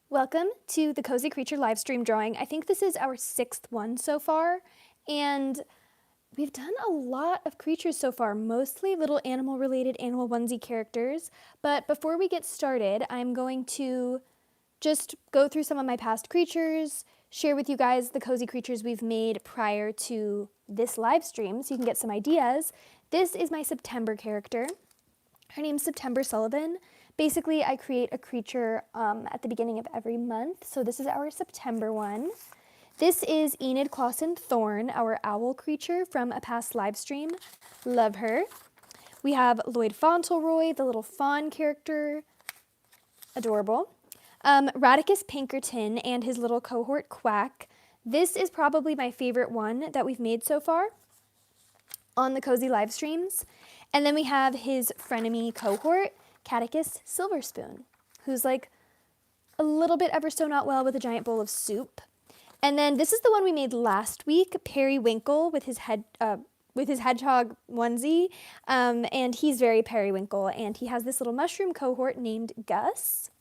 Welcome to the Cozy Creature live stream drawing. I think this is our 6th one so far, and we've done a lot of creatures so far, mostly little animal-related animal onesie characters. But before we get started, I'm going to just go through some of my past creatures, share with you guys the cozy creatures we've made prior to this live stream so you can get some ideas. This is my September character. Her name's September Sullivan. Basically, I create a creature at the beginning of every month, so this is our September one. This is Enid Clausen Thorn, our owl creature from a past live stream. Love her. We have Lloyd Fauntleroy, the little fawn character. Adorable. Radicus Pinkerton and his little cohort Quack. This is probably my favorite one that we've made so far on the cozy live streams. And then we have his frenemy cohort, Catechus Silverspoon, who's like a little bit ever so not well with a giant bowl of soup. And then this is the one we made last week, Periwinkle with his hedgehog onesie, and he's very periwinkle, and he has this little mushroom cohort named Gus.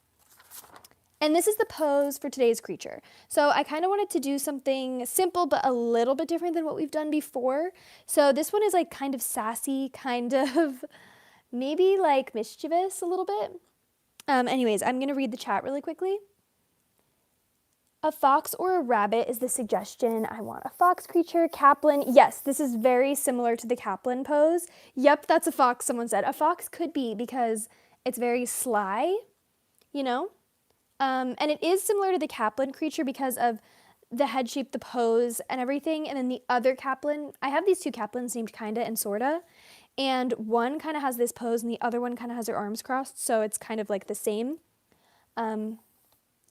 And this is the pose for today's creature. So I kind of wanted to do something simple but a little bit different than what we've done before. So this one is like kind of sassy, kind of maybe like mischievous a little bit. Anyways, I'm going to read the chat really quickly. A fox or a rabbit is the suggestion. I want a fox creature. Kaplan. Yes, this is very similar to the Kaplan pose. Yep, that's a fox, someone said. A fox could be because it's very sly, you know? And it is similar to the Kaplan creature because of the head shape, the pose, and everything. And then the other Kaplan, I have these two Kaplans named Kinda and Sorta. And one kind of has this pose and the other one kind of has her arms crossed. So it's kind of like the same.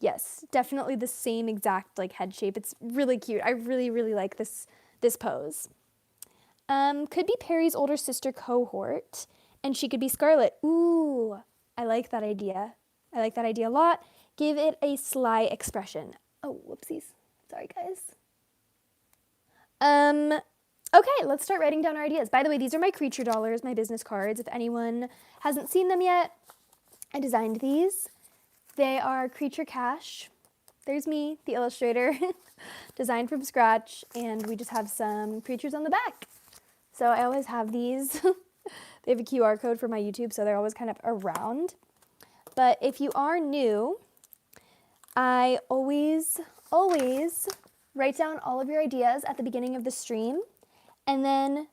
Yes, definitely the same exact like head shape. It's really cute. I really, really like this pose. Could be Perry's older sister cohort. And she could be Scarlet. Ooh, I like that idea. I like that idea a lot. Give it a sly expression. Oh, whoopsies. Sorry, guys. Okay, let's start writing down our ideas. By the way, these are my creature dollars, my business cards. If anyone hasn't seen them yet, I designed these. They are creature cash. There's me, the illustrator, designed from scratch, and we just have some creatures on the back. So I always have these. They have a QR code for my YouTube, so they're always kind of around. But if you are new, I always write down all of your ideas at the beginning of the stream, and then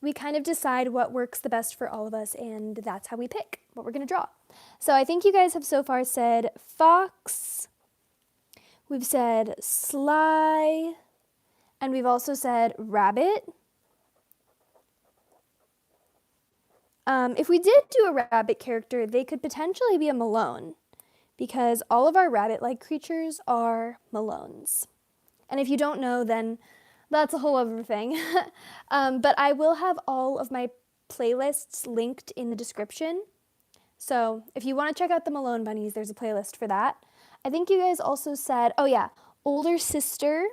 we kind of decide what works the best for all of us, and that's how we pick what we're going to draw. So I think you guys have so far said fox, we've said sly, and we've also said rabbit. If we did do a rabbit character, they could potentially be a Malone, because all of our rabbit-like creatures are Malones. And if you don't know, then that's a whole other thing. But I will have all of my playlists linked in the description. So if you want to check out the Malone bunnies, there's a playlist for that. I think you guys also said, oh yeah, older sister.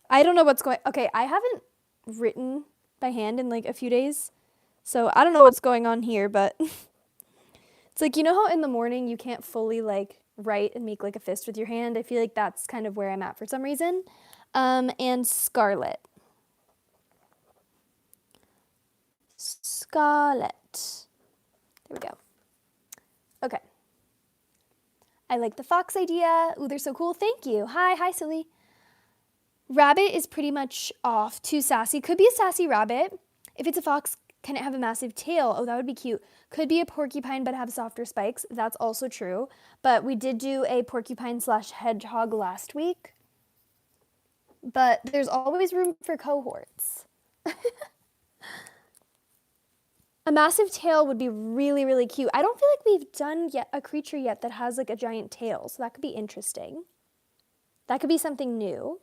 I don't know what's going, okay, I haven't written by hand in like a few days. So I don't know what's going on here, but it's like, you know how in the morning you can't fully like write and make like a fist with your hand? I feel like that's kind of where I'm at for some reason. And Scarlet. Scarlet. There we go. Okay. I like the fox idea. Ooh, they're so cool. Thank you. Hi, silly. Rabbit is pretty much off. Too sassy. Could be a sassy rabbit. If it's a fox, can it have a massive tail? Oh, that would be cute. Could be a porcupine but have softer spikes. That's also true. But we did do a porcupine/hedgehog last week. But there's always room for cohorts. A massive tail would be really, really cute. I don't feel like we've done yet a creature yet that has like a giant tail, so that could be interesting. That could be something new.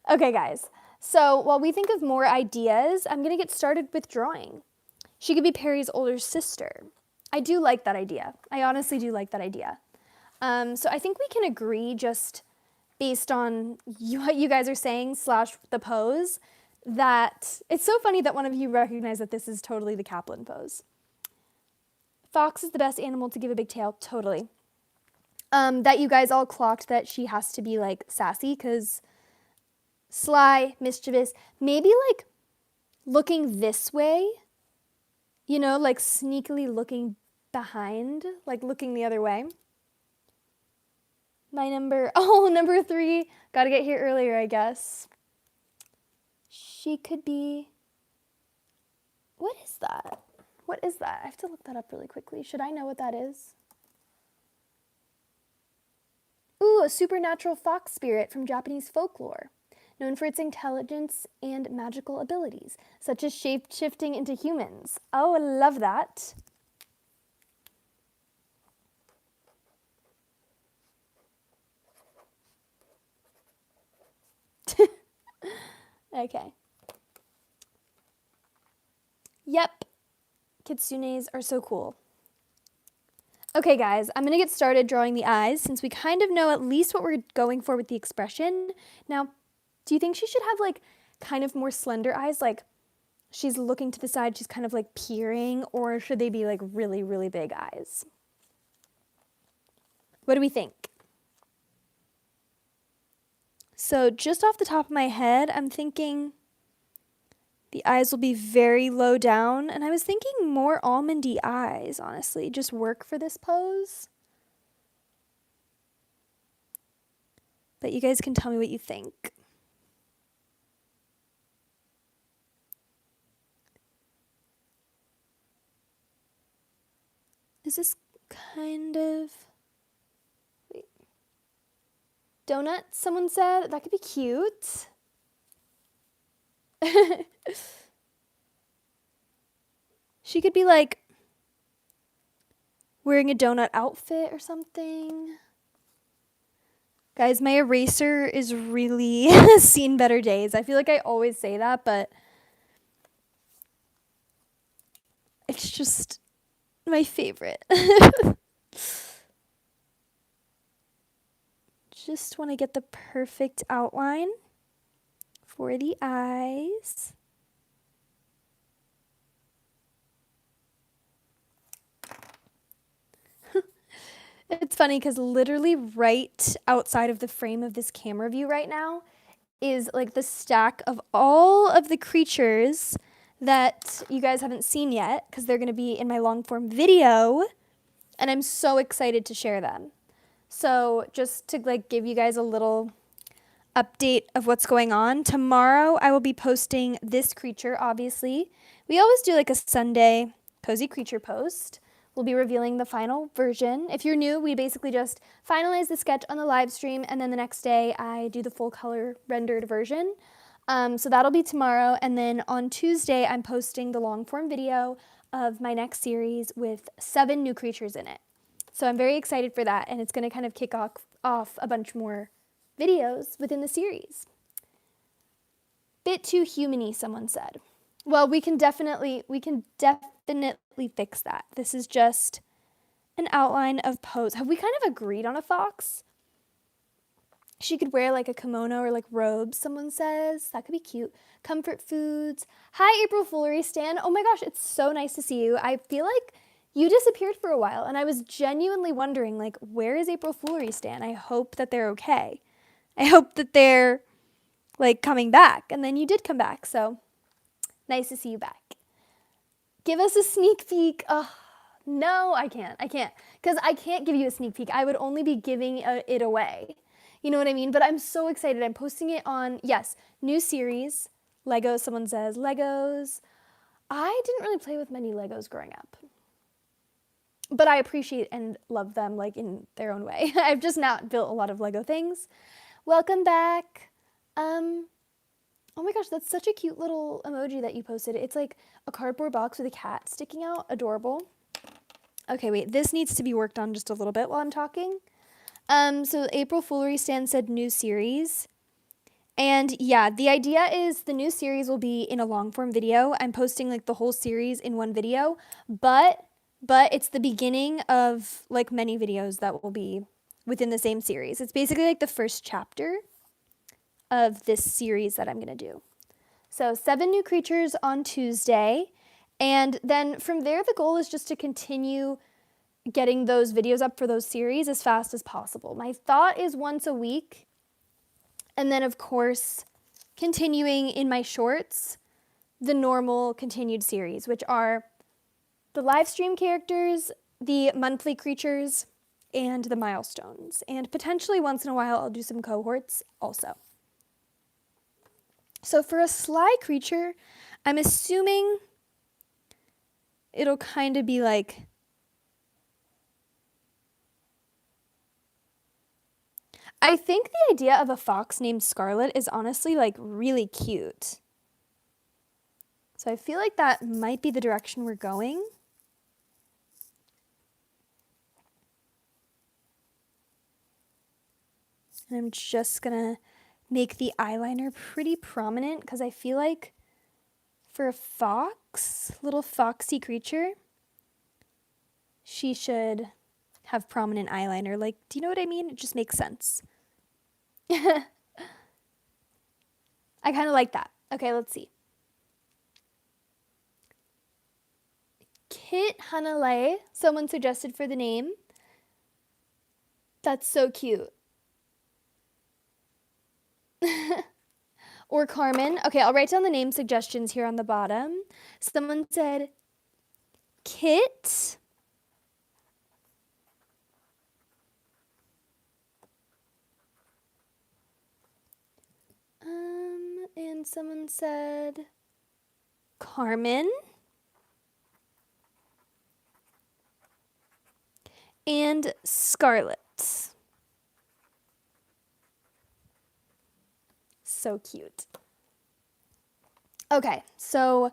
Okay, guys. So while we think of more ideas, I'm going to get started with drawing. She could be Perry's older sister. I do like that idea. I honestly do like that idea. So I think we can agree just based on what you guys are saying / the pose that it's so funny that one of you recognize that this is totally the Kaplan pose. Fox is the best animal to give a big tail, totally. That you guys all clocked that she has to be like sassy because sly, mischievous, maybe like looking this way, you know, like sneakily looking behind, like looking the other way. My number 3, gotta get here earlier, I guess. She could be, what is that? What is that? I have to look that up really quickly. Should I know what that is? Ooh, a supernatural fox spirit from Japanese folklore, known for its intelligence and magical abilities, such as shape-shifting into humans. Oh, I love that. Okay. Yep. Kitsunes are so cool. Okay, guys, I'm going to get started drawing the eyes since we kind of know at least what we're going for with the expression. Now, do you think she should have like kind of more slender eyes, like she's looking to the side, she's kind of like peering, or should they be like really, really big eyes? What do we think? So just off the top of my head, I'm thinking the eyes will be very low down, and I was thinking more almondy eyes, honestly, just work for this pose. But you guys can tell me what you think. Is this kind of... Wait. Donut, someone said? That could be cute. She could be like wearing a donut outfit or something. Guys, my eraser is really seen better days. I feel like I always say that, but it's just my favorite. Just want to get the perfect outline for the eyes. It's funny because literally right outside of the frame of this camera view right now is like the stack of all of the creatures that you guys haven't seen yet because they're going to be in my long form video, and I'm so excited to share them. So just to like give you guys a little update of what's going on, tomorrow I will be posting this creature, obviously. We always do like a Sunday cozy creature post. We'll be revealing the final version. If you're new, we basically just finalize the sketch on the live stream, and then the next day I do the full color rendered version. So that'll be tomorrow, and then on Tuesday I'm posting the long form video of my next series with 7 new creatures in it. So I'm very excited for that, and it's going to kind of kick off a bunch more videos within the series. Bit too human-y, someone said. Well, we can definitely fix that. This is just an outline of pose. Have we kind of agreed on a fox? She could wear like a kimono or like robes, someone says. That could be cute. Comfort foods. Hi, April Foolery Stan. Oh my gosh, it's so nice to see you. I feel like you disappeared for a while, and I was genuinely wondering, like, where is April Foolery Stan? I hope that they're okay. I hope that they're, like, coming back. And then you did come back, so nice to see you back. Give us a sneak peek. Oh, no, I can't. Because I can't give you a sneak peek. I would only be giving it away. You know what I mean? But I'm so excited. I'm posting it on, yes, new series. Legos, someone says. Legos. I didn't really play with many Legos growing up. But I appreciate and love them, like, in their own way. I've just not built a lot of Lego things. Welcome back. Oh my gosh, that's such a cute little emoji that you posted. It's like a cardboard box with a cat sticking out. Adorable. Okay, wait, this needs to be worked on just a little bit while I'm talking. So April Foolery Stan said new series. And yeah, the idea is the new series will be in a long form video. I'm posting like the whole series in one video, but it's the beginning of like many videos that will be within the same series. It's basically like the first chapter of this series that I'm going to do. So 7 new creatures on Tuesday. And then from there, the goal is just to continue getting those videos up for those series as fast as possible. My thought is once a week. And then, of course, continuing in my shorts, the normal continued series, which are the live stream characters, the monthly creatures, and the milestones. And potentially once in a while, I'll do some cohorts also. So for a sly creature, I'm assuming it'll kind of be like, I think the idea of a fox named Scarlet is honestly like really cute. So I feel like that might be the direction we're going. And I'm just gonna make the eyeliner pretty prominent because I feel like for a fox, little foxy creature, she should have prominent eyeliner. Like, do you know what I mean? It just makes sense. I kind of like that. Okay, let's see. Kit Hanalei, someone suggested for the name. That's so cute. Or Carmen. Okay, I'll write down the name suggestions here on the bottom. Someone said Kit. And someone said Carmen. And Scarlet. So cute. Okay, so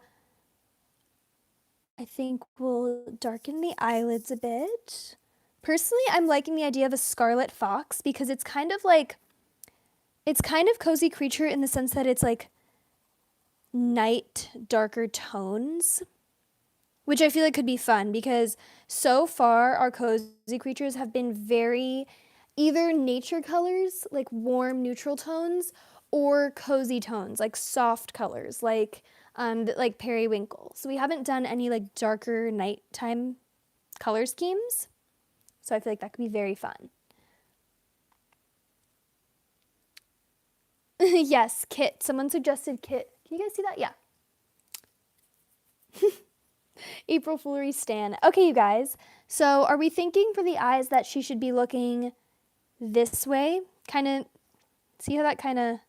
I think we'll darken the eyelids a bit. Personally, I'm liking the idea of a scarlet fox because it's kind of cozy creature in the sense that it's like night, darker tones, which I feel like could be fun because so far our cozy creatures have been very either nature colors, like warm neutral tones, or cozy tones, like soft colors, like periwinkle. So we haven't done any like darker nighttime color schemes. So I feel like that could be very fun. Yes, Kit. Someone suggested Kit. Can you guys see that? Yeah. April Foolery Stan. Okay, you guys. So are we thinking for the eyes that she should be looking this way? Kind of, see how that kind of,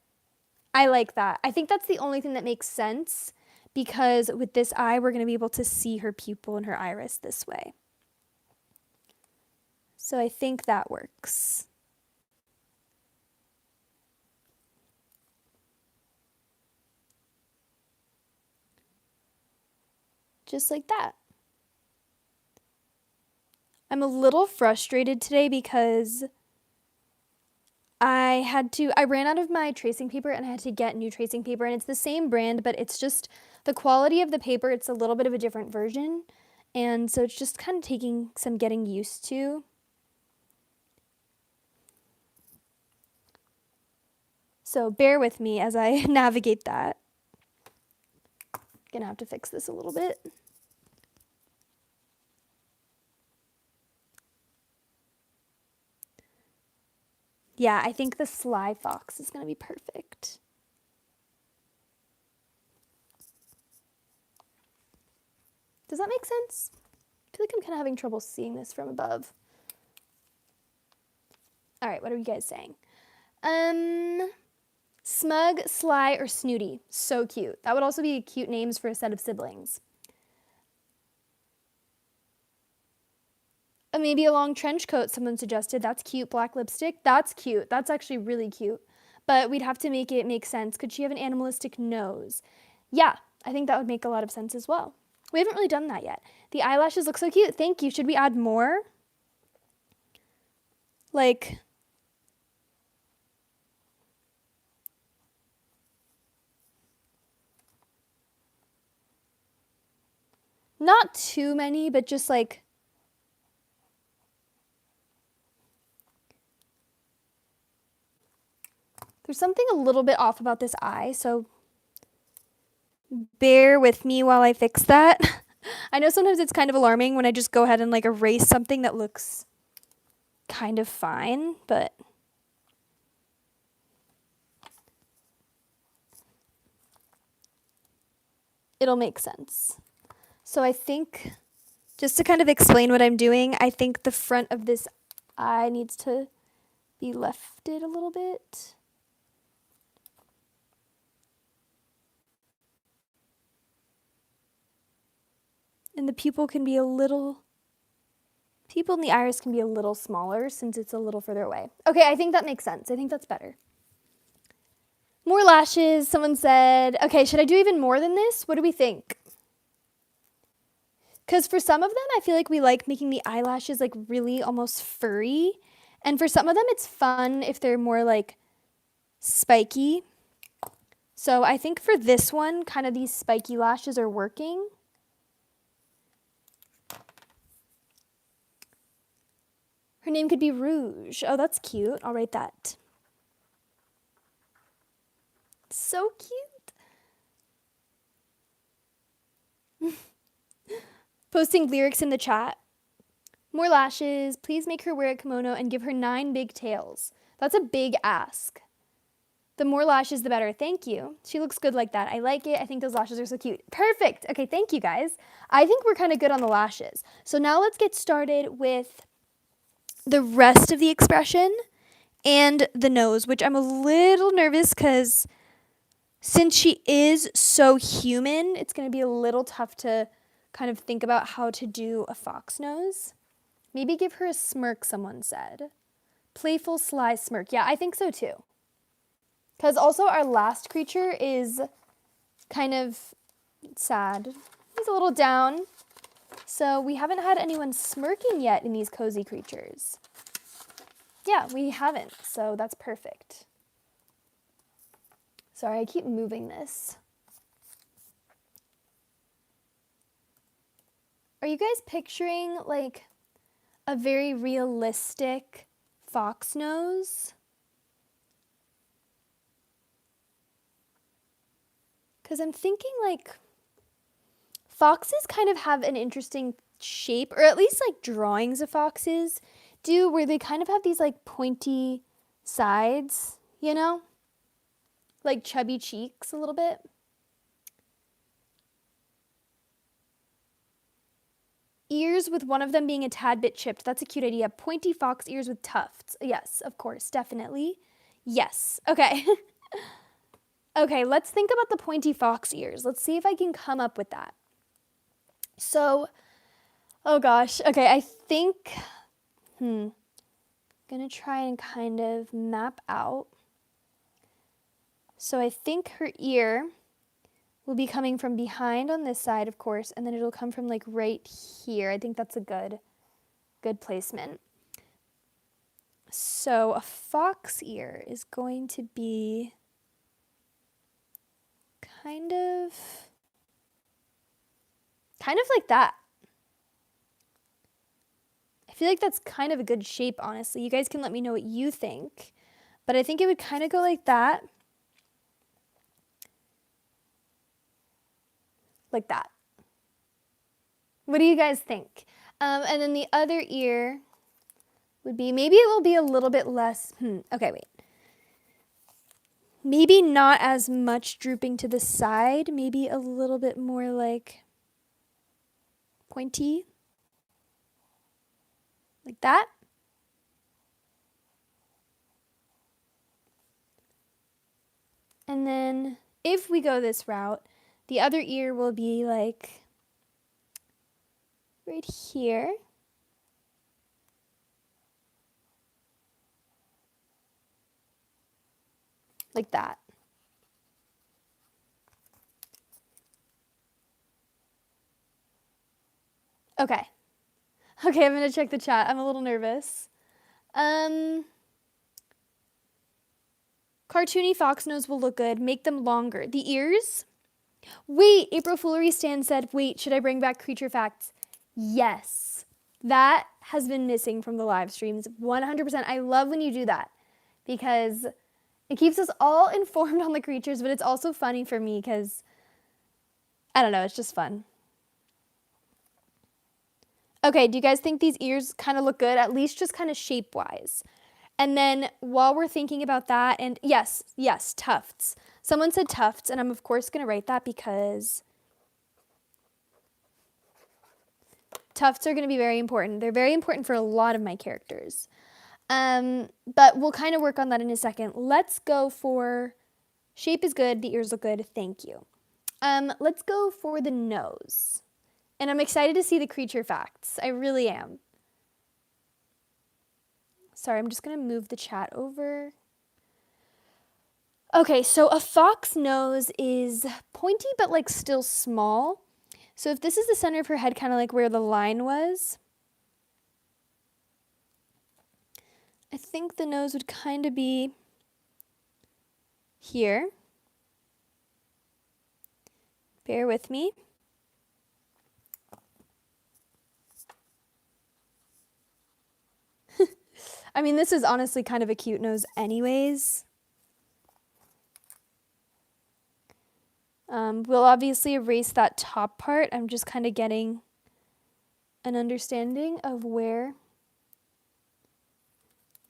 I like that. I think that's the only thing that makes sense because with this eye, we're going to be able to see her pupil and her iris this way. So I think that works. Just like that. I'm a little frustrated today because I ran out of my tracing paper and I had to get new tracing paper, and it's the same brand, but it's just the quality of the paper, it's a little bit of a different version. And so it's just kind of taking some getting used to. So bear with me as I navigate that. Gonna have to fix this a little bit. Yeah, I think the sly fox is gonna be perfect. Does that make sense? I feel like I'm kind of having trouble seeing this from above. All right, what are you guys saying? Smug, Sly, or Snooty. So cute. That would also be cute names for a set of siblings. Maybe a long trench coat, someone suggested. That's cute. Black lipstick. That's cute. That's actually really cute. But we'd have to make it make sense. Could she have an animalistic nose? Yeah, I think that would make a lot of sense as well. We haven't really done that yet. The eyelashes look so cute. Thank you. Should we add more? Like, not too many, but just like, there's something a little bit off about this eye, so Bear with me while I fix that. I know sometimes it's kind of alarming when I just go ahead and like erase something that looks kind of fine, but it'll make sense. So I think, just to kind of explain what I'm doing, I think the front of this eye needs to be lifted a little bit. And the pupil in the iris can be a little smaller since it's a little further away. Okay, I think that makes sense. I think that's better. More lashes, someone said. Okay, should I do even more than this? What do we think? Because for some of them, I feel like we like making the eyelashes like really almost furry. And for some of them, it's fun if they're more like spiky. So I think for this one, kind of these spiky lashes are working. Her name could be Rouge. Oh, that's cute. I'll write that. So cute. Posting lyrics in the chat. More lashes. Please make her wear a kimono and give her 9 big tails. That's a big ask. The more lashes, the better. Thank you. She looks good like that. I like it. I think those lashes are so cute. Perfect. Okay, thank you guys. I think we're kind of good on the lashes. So now let's get started with the rest of the expression and the nose, which I'm a little nervous because since she is so human, it's going to be a little tough to kind of think about how to do a fox nose. Maybe give her a smirk, someone said. Playful, sly smirk. Yeah, I think so too. Because also our last creature is kind of sad. He's a little down. So we haven't had anyone smirking yet in these cozy creatures. Yeah, we haven't. So that's perfect. Sorry, I keep moving this. Are you guys picturing like a very realistic fox nose? Because I'm thinking like foxes kind of have an interesting shape, or at least like drawings of foxes do, where they kind of have these like pointy sides, you know? Like chubby cheeks a little bit. Ears with one of them being a tad bit chipped. That's a cute idea. Pointy fox ears with tufts. Yes, of course, definitely. Yes. Okay. Okay, let's think about the pointy fox ears. Let's see if I can come up with that. So, oh gosh. Okay, I think, gonna try and kind of map out. So I think her ear will be coming from behind on this side, of course, and then it'll come from like right here. I think that's a good placement. So a fox ear is going to be kind of like that. I feel like that's kind of a good shape, honestly. You guys can let me know what you think, but I think it would kind of go like that. Like that. What do you guys think? And then the other ear would be, maybe it will be a little bit less, okay, wait. Maybe not as much drooping to the side, maybe a little bit more like pointy. Like that. And then if we go this route, the other ear will be like right here. Like that. Okay. Okay, I'm going to check the chat. I'm a little nervous. Cartoony fox nose will look good. Make them longer. The ears? Wait, April Foolery Stan said, wait, should I bring back creature facts? Yes. That has been missing from the live streams. 100%. I love when you do that because it keeps us all informed on the creatures, but it's also funny for me because I don't know, it's just fun. Okay, do you guys think these ears kind of look good? At least just kind of shape-wise. And then while we're thinking about that, and yes, tufts. Someone said tufts, and I'm of course going to write that because tufts are going to be very important. They're very important for a lot of my characters. But we'll kind of work on that in a second. Let's go for shape is good, the ears look good, thank you. Let's go for the nose. And I'm excited to see the creature facts. I really am. Sorry, I'm just going to move the chat over. Okay, so a fox nose is pointy but like still small. So if this is the center of her head, kind of like where the line was, I think the nose would kind of be here. Bear with me. I mean, this is honestly kind of a cute nose anyways. We'll obviously erase that top part. I'm just kind of getting an understanding of where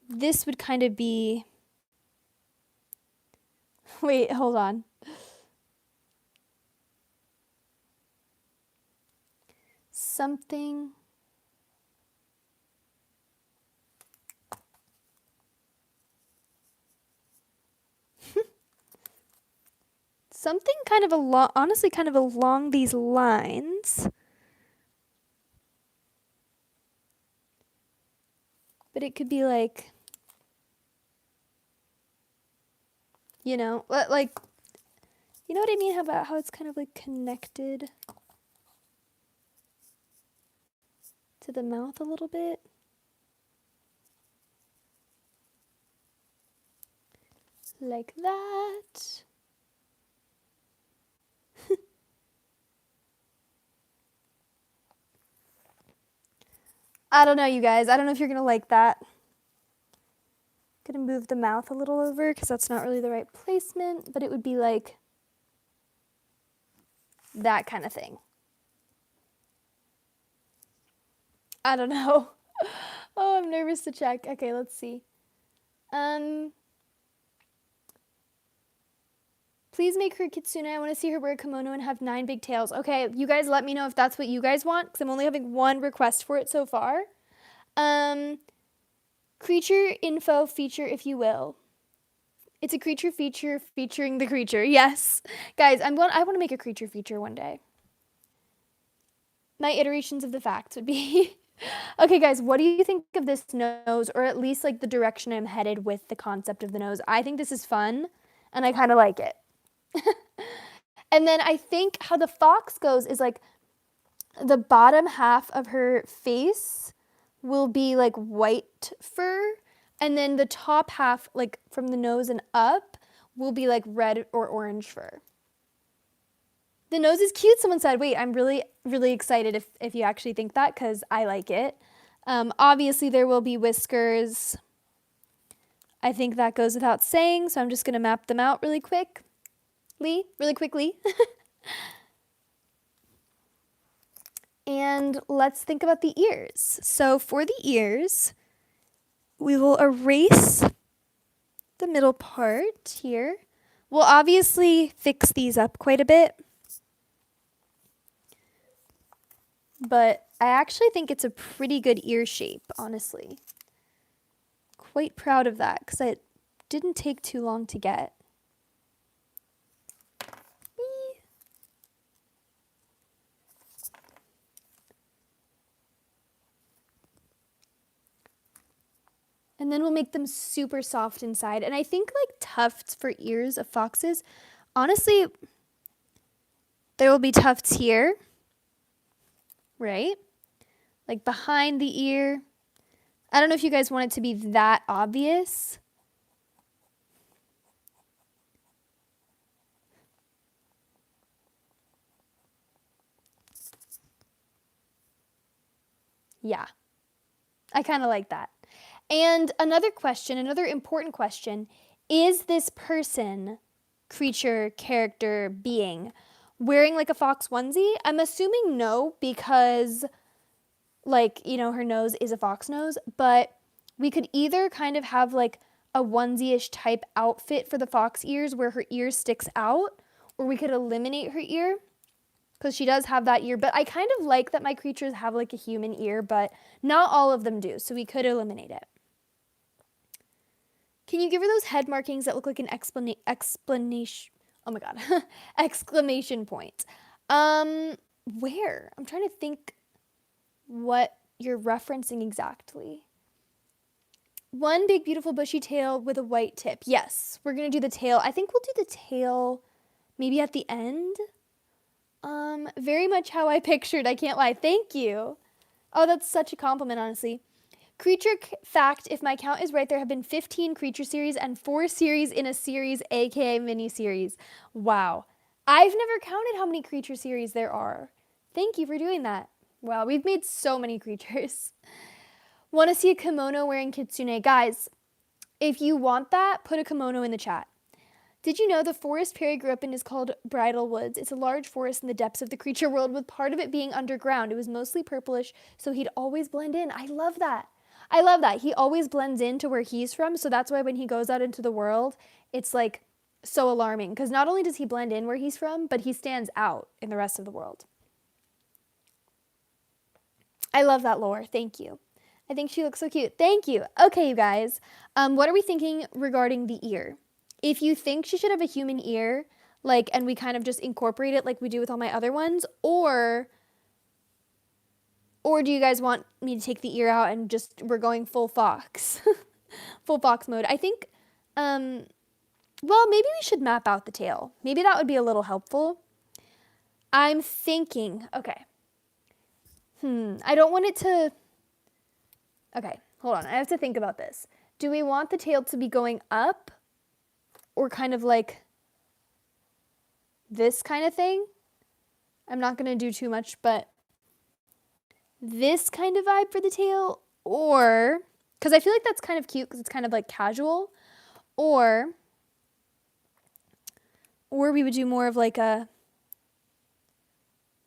this would kind of be. Wait, hold on. Something. Something kind of along, honestly, kind of along these lines. But it could be like, you know, like, you know what I mean? How about how it's kind of like connected to the mouth a little bit? Like that. I don't know, you guys. I don't know if you're going to like that. Gonna move the mouth a little over because that's not really the right placement, but it would be like that kind of thing. I don't know. Oh, I'm nervous to check. Okay, let's see. Please make her kitsune. I want to see her wear a kimono and have 9 big tails. Okay, you guys let me know if that's what you guys want because I'm only having one request for it so far. Creature info feature, if you will. It's a creature feature featuring the creature. Yes. Guys, I want to make a creature feature one day. My iterations of the facts would be... Okay, guys, what do you think of this nose, or at least like the direction I'm headed with the concept of the nose? I think this is fun, and I kind of like it. And then I think how the fox goes is like the bottom half of her face will be like white fur, and then the top half, like from the nose and up, will be like red or orange fur. The nose is cute, someone said. Wait, I'm really, really excited if you actually think that, because I like it. Obviously, there will be whiskers. I think that goes without saying, so I'm just going to map them out really quickly. And let's think about the ears. So for the ears, we will erase the middle part here. We'll obviously fix these up quite a bit. But I actually think it's a pretty good ear shape, honestly. Quite proud of that because it didn't take too long to get. And then we'll make them super soft inside. And I think like tufts for ears of foxes, honestly, there will be tufts here, right? Like behind the ear. I don't know if you guys want it to be that obvious. Yeah, I kind of like that. And another question, another important question, is this person, creature, character, being, wearing like a fox onesie? I'm assuming no, because like, you know, her nose is a fox nose, but we could either kind of have like a onesie-ish type outfit for the fox ears where her ear sticks out, or we could eliminate her ear because she does have that ear. But I kind of like that my creatures have like a human ear, but not all of them do, so we could eliminate it. Can you give her those head markings that look like an explanation? Oh my god, exclamation point. Where? I'm trying to think what you're referencing exactly. One big beautiful bushy tail with a white tip. Yes, we're gonna do the tail. I think we'll do the tail maybe at the end. Very much how I pictured, I can't lie. Thank you. Oh, that's such a compliment, honestly. Creature fact, if my count is right, there have been 15 creature series and 4 series in a series, aka mini-series. Wow. I've never counted how many creature series there are. Thank you for doing that. Wow, we've made so many creatures. Want to see a kimono wearing kitsune? Guys, if you want that, put a kimono in the chat. Did you know the forest Perry grew up in is called Bridal Woods? It's a large forest in the depths of the creature world with part of it being underground. It was mostly purplish, so he'd always blend in. I love that. I love that. He always blends into where he's from, so that's why when he goes out into the world, it's like so alarming, because not only does he blend in where he's from, but he stands out in the rest of the world. I love that lore. Thank you. I think she looks so cute. Thank you. Okay, you guys. What are we thinking regarding the ear? If you think she should have a human ear, like, and we kind of just incorporate it like we do with all my other ones, or do you guys want me to take the ear out and just, we're going full fox, full fox mode? I think, well, maybe we should map out the tail. Maybe that would be a little helpful. I'm thinking, okay. I don't want it to, okay, hold on. I have to think about this. Do we want the tail to be going up or kind of like this kind of thing? I'm not going to do too much, but this kind of vibe for the tail, or, because I feel like that's kind of cute because it's kind of like casual, or we would do more of like a,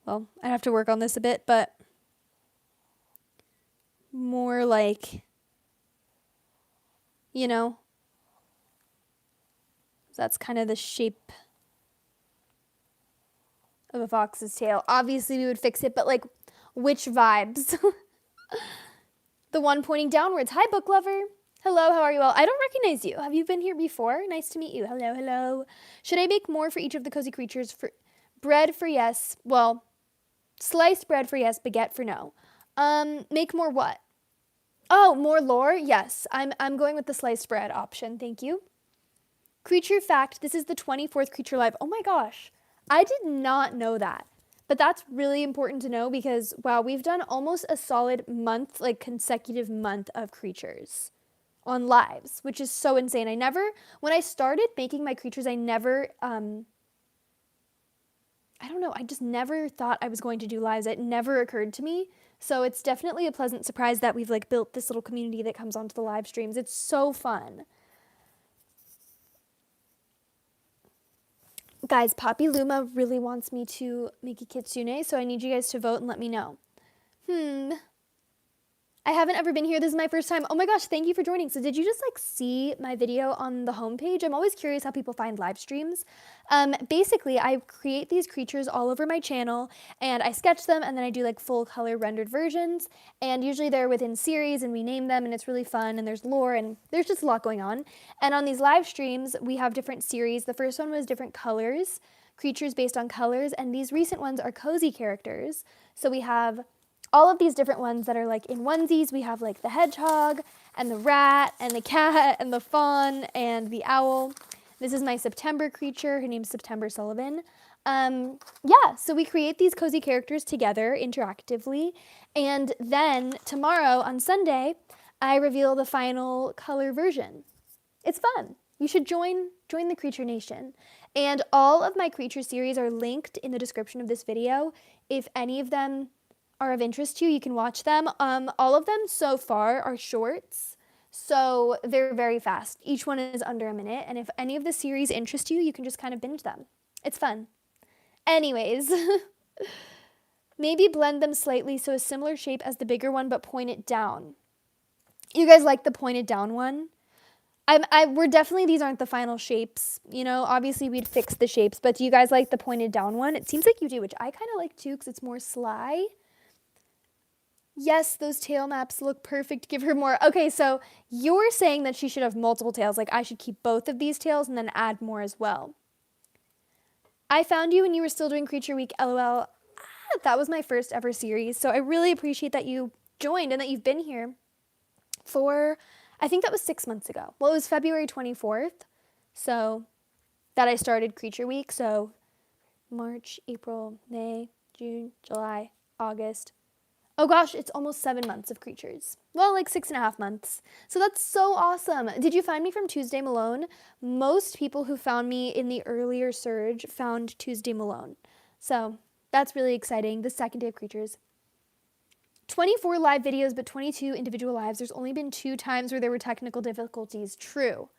well, I'd have to work on this a bit, but more like, you know, that's kind of the shape of a fox's tail. Obviously we would fix it, but like which vibes? The one pointing downwards. Hi, book lover. Hello, how are you all? I don't recognize you. Have you been here before? Nice to meet you. Hello, hello. Should I make more for each of the cozy creatures? For bread for yes. Well, sliced bread for yes, baguette for no. Make more what? Oh, more lore? Yes. I'm going with the sliced bread option. Thank you. Creature fact, this is the 24th creature live. Oh my gosh. I did not know that. But that's really important to know because, wow, we've done almost a solid month, like consecutive month of creatures on lives, which is so insane. When I started making my creatures, I never, I don't know, I just never thought I was going to do lives. It never occurred to me. So it's definitely a pleasant surprise that we've like built this little community that comes onto the live streams. It's so fun. Guys, Poppy Luma really wants me to make a kitsune, so I need you guys to vote and let me know. I haven't ever been here. This is my first time. Oh my gosh, thank you for joining. So did you just like see my video on the homepage? I'm always curious how people find live streams. Basically, I create these creatures all over my channel and I sketch them and then I do like full color rendered versions. And usually they're within series and we name them and it's really fun and there's lore and there's just a lot going on. And on these live streams, we have different series. The first one was different colors, creatures based on colors. And these recent ones are cozy characters. So we have all of these different ones that are like in onesies. We have like the hedgehog and the rat and the cat and the fawn and the owl. This is my September creature. Her name's September Sullivan. Yeah, so we create these cozy characters together interactively. And then tomorrow on Sunday, I reveal the final color version. It's fun. You should join the Creature Nation. And all of my creature series are linked in the description of this video. If any of them are of interest to you, you can watch them. All of them so far are shorts, so they're very fast. Each one is under a minute, and if any of the series interest you, you can just kind of binge them. It's fun. Anyways, maybe blend them slightly so a similar shape as the bigger one, but point it down. You guys like the pointed down one? We're definitely, these aren't the final shapes. You know, obviously we'd fix the shapes, but do you guys like the pointed down one? It seems like you do, which I kind of like too because it's more sly. Yes, those tail maps look perfect. Give her more. Okay, so you're saying that she should have multiple tails. Like I should keep both of these tails and then add more as well. I found you when you were still doing Creature Week, LOL. That was my first ever series. So I really appreciate that you joined and that you've been here for, I think that was 6 months ago. Well, it was February 24th. So that I started Creature Week. So March, April, May, June, July, August. Oh gosh, it's almost 7 months of creatures. Well, like 6.5 months. So that's so awesome. Did you find me from Tuesday Malone? Most people who found me in the earlier surge found Tuesday Malone. So that's really exciting. The second day of creatures. 24 live videos, but 22 individual lives. There's only been 2 times where there were technical difficulties. True.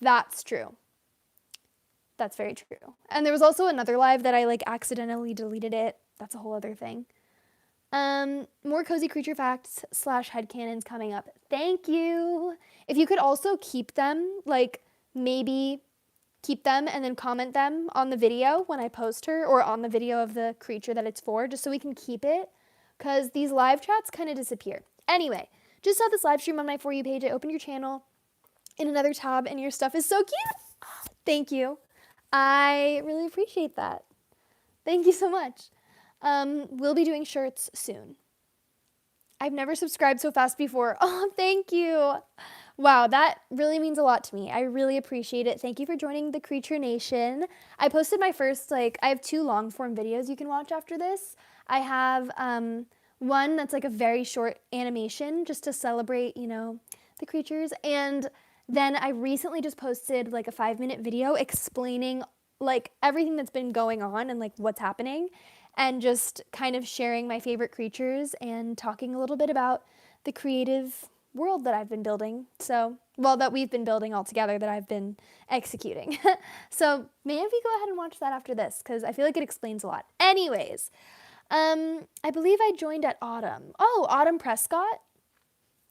That's true. That's very true. And there was also another live that I like accidentally deleted it. That's a whole other thing. More cozy creature facts / headcanons coming up. Thank you. If you could also keep them, like maybe keep them and then comment them on the video when I post her or on the video of the creature that it's for, just so we can keep it, because these live chats kind of disappear. Anyway, just saw this live stream on my For You page. I opened your channel in another tab and your stuff is so cute. Thank you. I really appreciate that. Thank you so much. We'll be doing shirts soon. I've never subscribed so fast before. Oh, thank you. Wow, that really means a lot to me. I really appreciate it. Thank you for joining the Creature Nation. I posted my first, I have 2 long form videos you can watch after this. I have one that's like a very short animation just to celebrate, you know, the creatures. And then I recently just posted like a 5-minute video explaining like everything that's been going on and like what's happening, and just kind of sharing my favorite creatures and talking a little bit about the creative world that I've been building. So, well, that we've been building all together, that I've been executing. So maybe go ahead and watch that after this, because I feel like it explains a lot. Anyways, I believe I joined at Autumn. Oh, Autumn Prescott.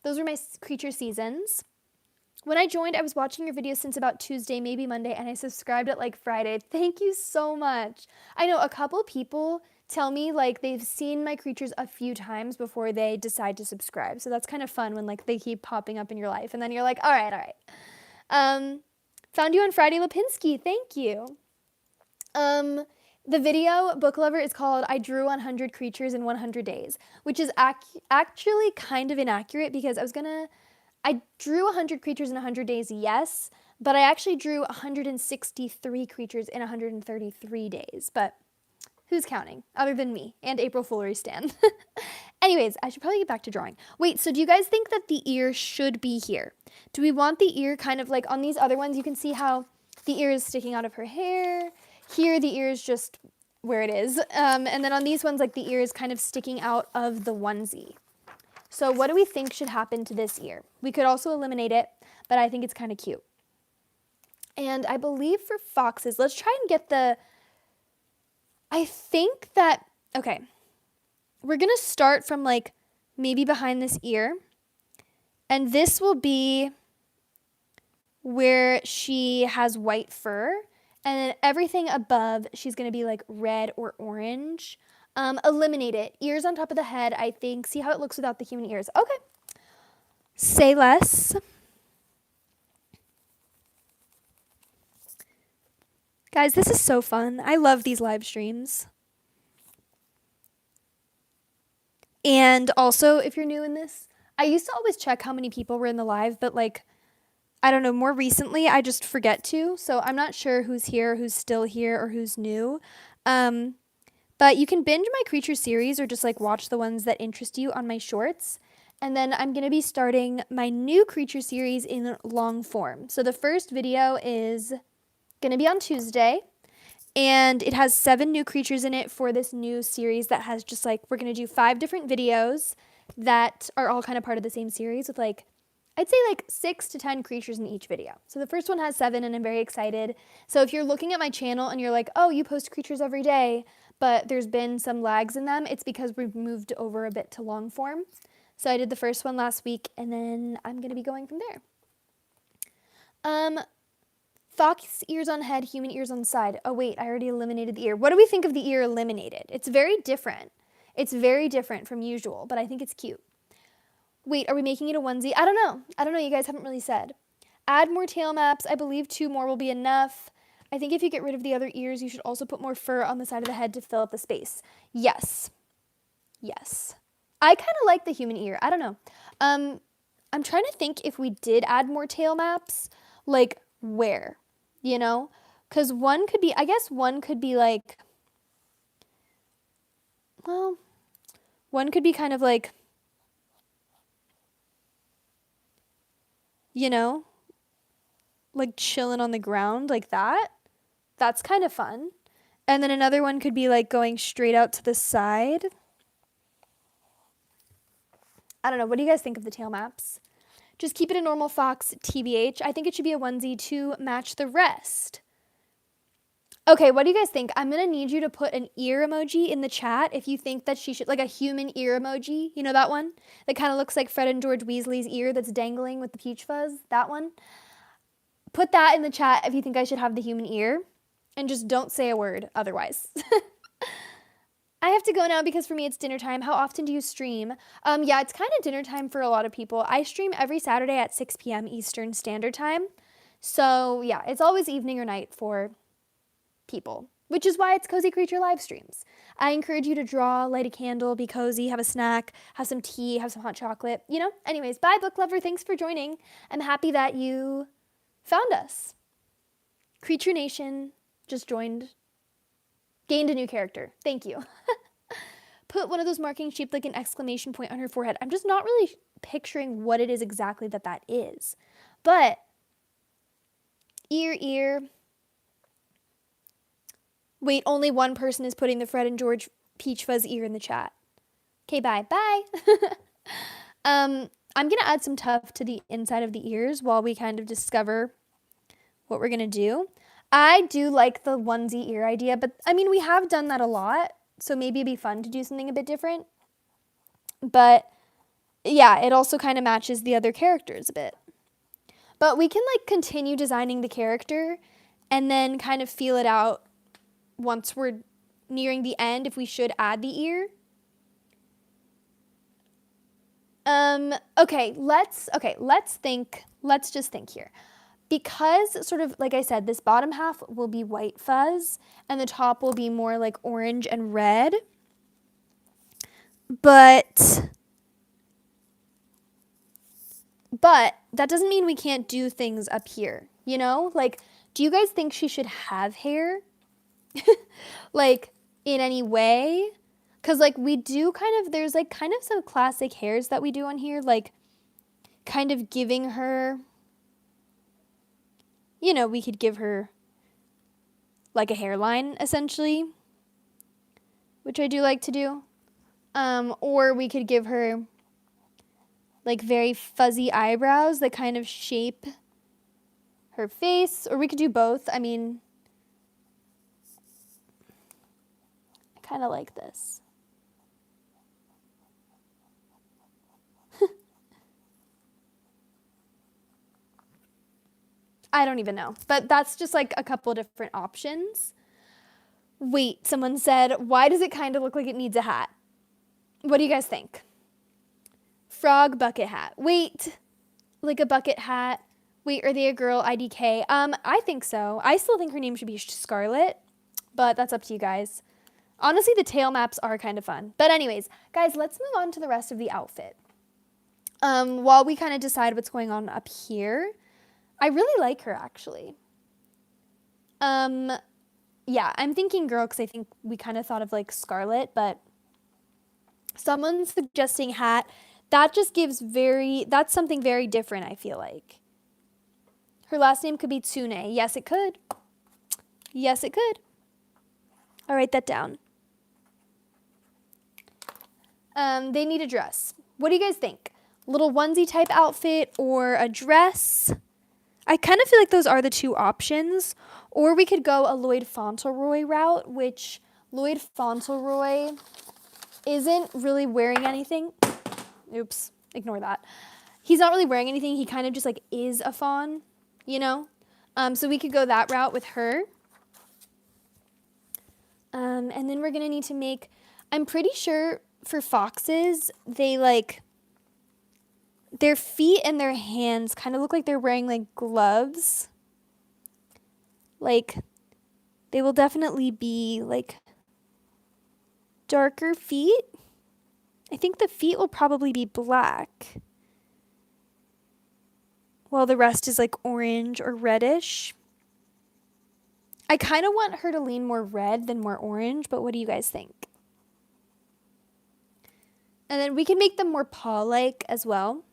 Those were my creature seasons. When I joined, I was watching your videos since about Tuesday, maybe Monday, and I subscribed at like Friday. Thank you so much. I know a couple people tell me like they've seen my creatures a few times before they decide to subscribe. So that's kind of fun when like they keep popping up in your life, and then you're like, all right. Found you on Friday Lipinski. Thank you. The video, Book Lover, is called I Drew 100 Creatures in 100 Days, which is actually kind of inaccurate, because I drew 100 creatures in 100 days, yes, but I actually drew 163 creatures in 133 days, but who's counting other than me and April Foolery Stan? Anyways, I should probably get back to drawing. Wait, so do you guys think that the ear should be here? Do we want the ear kind of like on these other ones? You can see how the ear is sticking out of her hair. Here, the ear is just where it is. And then on these ones, like the ear is kind of sticking out of the onesie. So what do we think should happen to this ear? We could also eliminate it, but I think it's kind of cute. And I believe for foxes, let's try and get I think that, okay, we're going to start from like maybe behind this ear. And this will be where she has white fur. And then everything above, she's going to be like red or orange. Eliminate it. Ears on top of the head, I think. See how it looks without the human ears. Okay. Say less. Guys, this is so fun. I love these live streams. And also, if you're new in this, I used to always check how many people were in the live, but like, I don't know, more recently, I just forget to. So I'm not sure who's here, who's still here, or who's new. But you can binge my creature series or just like watch the ones that interest you on my shorts. And then I'm going to be starting my new creature series in long form. So the first video is going to be on Tuesday. And it has 7 new creatures in it for this new series that has just like, we're going to do 5 different videos that are all kind of part of the same series with like I'd say like 6 to 10 creatures in each video. So the first one has 7 and I'm very excited. So if you're looking at my channel and you're like, oh, you post creatures every day, but there's been some lags in them, it's because we've moved over a bit to long form. So I did the first one last week and then I'm going to be going from there. Fox ears on head, human ears on side. Oh wait, I already eliminated the ear. What do we think of the ear eliminated? It's very different. It's very different from usual, but I think it's cute. Wait, are we making it a onesie? I don't know. I don't know. You guys haven't really said. Add more tail maps. I believe 2 more will be enough. I think if you get rid of the other ears, you should also put more fur on the side of the head to fill up the space. Yes. Yes. I kind of like the human ear. I don't know. I'm trying to think if we did add more tail maps, like where, you know? Because one could be, I guess one could be like, well, one could be kind of like, you know, like chilling on the ground like that. That's kind of fun. And then another one could be like going straight out to the side. I don't know. What do you guys think of the tail maps? Just keep it a normal fox, TBH. I think it should be a onesie to match the rest. Okay, what do you guys think? I'm going to need you to put an ear emoji in the chat if you think that she should, like a human ear emoji. You know that one? That kind of looks like Fred and George Weasley's ear that's dangling with the peach fuzz. That one. Put that in the chat if you think I should have the human ear. And just don't say a word otherwise. I have to go now because for me it's dinner time. How often do you stream? Yeah, it's kind of dinner time for a lot of people. I stream every Saturday at 6 p.m. Eastern Standard Time. So yeah, it's always evening or night for people, which is why it's Cozy Creature live streams. I encourage you to draw, light a candle, be cozy, have a snack, have some tea, have some hot chocolate, you know? Anyways, bye book lover, thanks for joining. I'm happy that you found us. Creature Nation just joined, gained a new character. Thank you. Put one of those markings shaped like an exclamation point on her forehead. I'm just not really picturing what it is exactly that is. But ear. Wait, only one person is putting the Fred and George Peach Fuzz ear in the chat. Okay, bye. Bye. I'm going to add some tuft to the inside of the ears while we kind of discover what we're going to do. I do like the onesie ear idea, but I mean, we have done that a lot, so maybe it'd be fun to do something a bit different. But yeah, it also kind of matches the other characters a bit. But we can like continue designing the character and then kind of feel it out once we're nearing the end if we should add the ear. Okay, let's just think here. Because sort of, like I said, this bottom half will be white fuzz and the top will be more like orange and red. But that doesn't mean we can't do things up here, you know? Like, do you guys think she should have hair? Like, in any way? Because, like, we do kind of, there's, like, kind of some classic hairs that we do on here, like, kind of giving her, you know, we could give her, like, a hairline, essentially, which I do like to do. Or we could give her, like, very fuzzy eyebrows that kind of shape her face, or we could do both. I mean, I kind of like this. I don't even know, but that's just like a couple different options. Wait, someone said, why does it kind of look like it needs a hat? What do you guys think? Frog bucket hat. Wait, like a bucket hat. Wait, are they a girl? IDK. I think so. I still think her name should be Scarlet, but that's up to you guys. Honestly, the tail maps are kind of fun. But anyways, guys, let's move on to the rest of the outfit. While we kind of decide what's going on up here, I really like her, actually. Yeah, I'm thinking girl because I think we kind of thought of, like, Scarlet, but someone's suggesting hat. That just gives that's something very different, I feel like. Her last name could be Tsune. Yes, it could. Yes, it could. I'll write that down. They need a dress. What do you guys think? little onesie type outfit or a dress. I kind of feel like those are the two options. Or we could go a Lloyd Fauntleroy route, which Lloyd Fauntleroy isn't really wearing anything. Oops, ignore that. He's not really wearing anything. He kind of just like is a fawn, you know? So we could go that route with her. And then we're going to need to make, I'm pretty sure for foxes, they like, their feet and their hands kind of look like they're wearing like gloves. Like, they will definitely be like darker feet. I think the feet will probably be black, while the rest is like orange or reddish. I kind of want her to lean more red than more orange, but what do you guys think? And then we can make them more paw-like as well.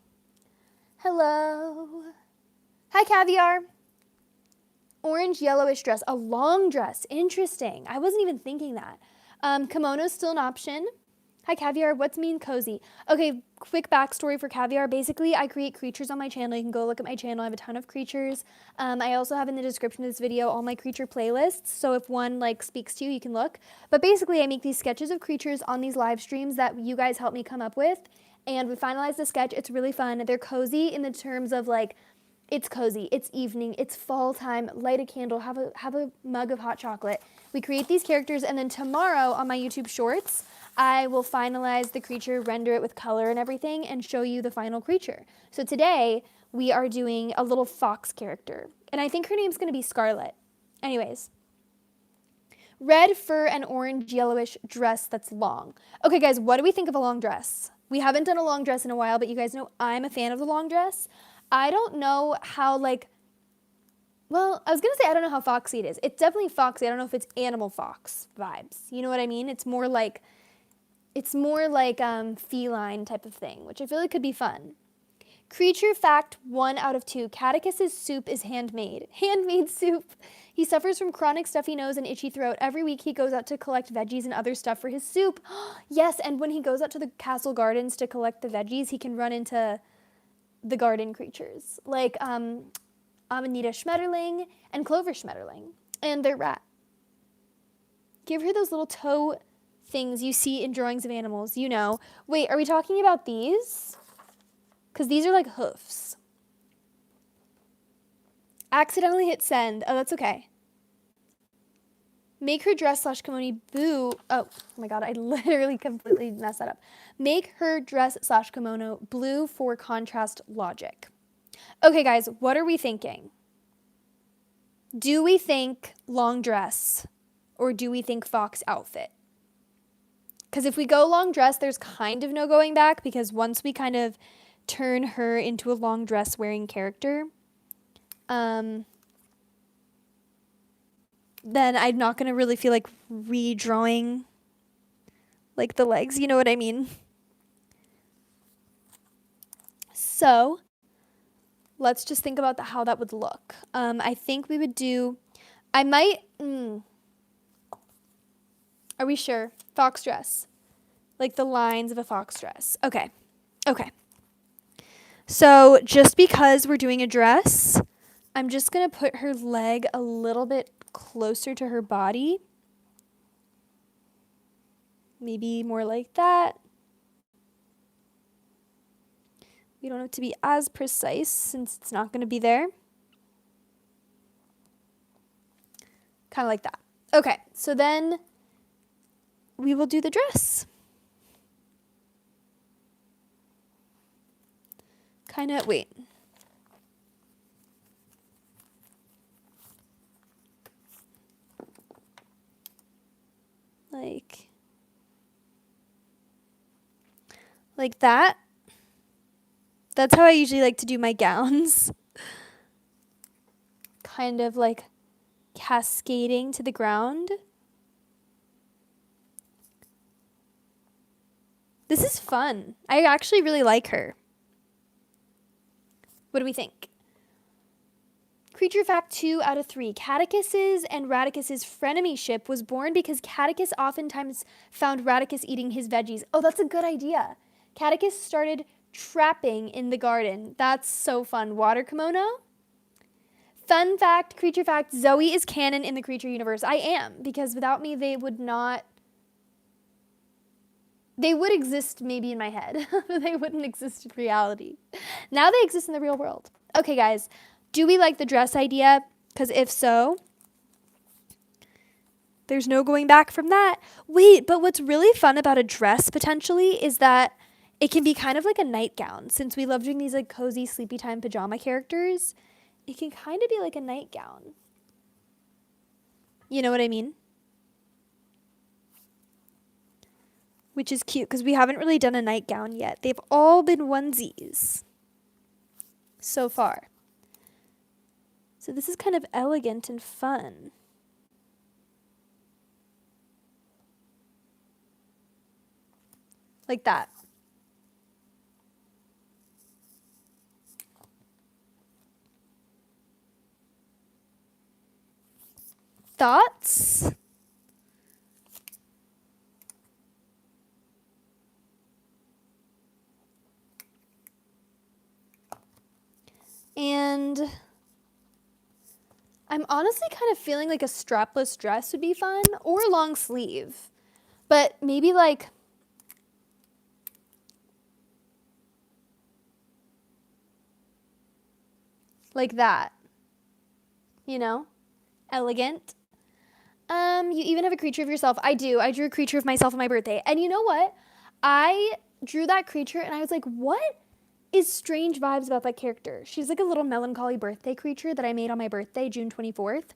Hello. Hi, Caviar. Orange yellowish dress, a long dress. Interesting. I wasn't even thinking that. Kimono is still an option. Hi, Caviar. What's mean cozy? Okay, quick backstory for Caviar. Basically, I create creatures on my channel. You can go look at my channel. I have a ton of creatures. I also have in the description of this video all my creature playlists. So if one like speaks to you, you can look. But basically, I make these sketches of creatures on these live streams that you guys help me come up with. And we finalize the sketch. It's really fun. They're cozy in the terms of like, it's cozy, it's evening, it's fall time, light a candle, have a mug of hot chocolate. We create these characters, and then tomorrow on my YouTube shorts, I will finalize the creature, render it with color and everything, and show you the final creature. So today, we are doing a little fox character, and I think her name's gonna be Scarlet. Anyways, red fur and orange yellowish dress that's long. Okay guys, what do we think of a long dress? We haven't done a long dress in a while, but you guys know I'm a fan of the long dress. I don't know how, like, well, I was going to say I don't know how foxy it is. It's definitely foxy. I don't know if it's animal fox vibes. You know what I mean? It's more like feline type of thing, which I feel like could be fun. Creature fact 1 out of 2. Catechus's soup is handmade. Handmade soup. He suffers from chronic stuffy nose and itchy throat. Every week he goes out to collect veggies and other stuff for his soup. Yes, and when he goes out to the castle gardens to collect the veggies, he can run into the garden creatures, like Amanita Schmetterling and Clover Schmetterling, and their rat. Give her those little toe things you see in drawings of animals, you know. Wait, are we talking about these? Because these are like hoofs. Accidentally hit send. Oh, that's okay. Make her dress / kimono blue. Oh my god, I literally completely messed that up. Make her dress / kimono blue for contrast logic. Okay, guys, what are we thinking? Do we think long dress or do we think fox outfit? Because if we go long dress, there's kind of no going back, because once we kind of turn her into a long dress wearing character, then I'm not going to really feel like redrawing like the legs, you know what I mean? So let's just think about how that would look. I think we would do, I might, are we sure? Fox dress. Like the lines of a fox dress. Okay. Okay. So just because we're doing a dress, I'm just going to put her leg a little bit closer to her body. Maybe more like that. We don't have to be as precise since it's not going to be there. Kind of like that. Okay, so then we will do the dress. Kind of, wait. Like that. That's how I usually like to do my gowns. Kind of like cascading to the ground. This is fun. I actually really like her. What do we think? Creature fact 2 out of 3. Catechus's and Radicus's frenemyship was born because Catechus oftentimes found Radicus eating his veggies. Oh, that's a good idea. Catechus started Trapping in the garden. That's so fun. Water kimono. Fun fact, creature fact, Zoe is canon in the creature universe. I am, because without me, they would exist maybe in my head, but they wouldn't exist in reality. Now they exist in the real world. Okay, guys, do we like the dress idea? Because if so, there's no going back from that. Wait, but what's really fun about a dress potentially is that it can be kind of like a nightgown. Since we love doing these like cozy sleepy time pajama characters, it can kind of be like a nightgown. You know what I mean? Which is cute because we haven't really done a nightgown yet. They've all been onesies so far. So this is kind of elegant and fun. Like that. Thoughts? And I'm honestly kind of feeling like a strapless dress would be fun, or a long sleeve. But maybe like that. You know? Elegant. You even have a creature of yourself. I do. I drew a creature of myself on my birthday. And you know what? I drew that creature and I was like, what is strange vibes about that character? She's like a little melancholy birthday creature that I made on my birthday, June 24th.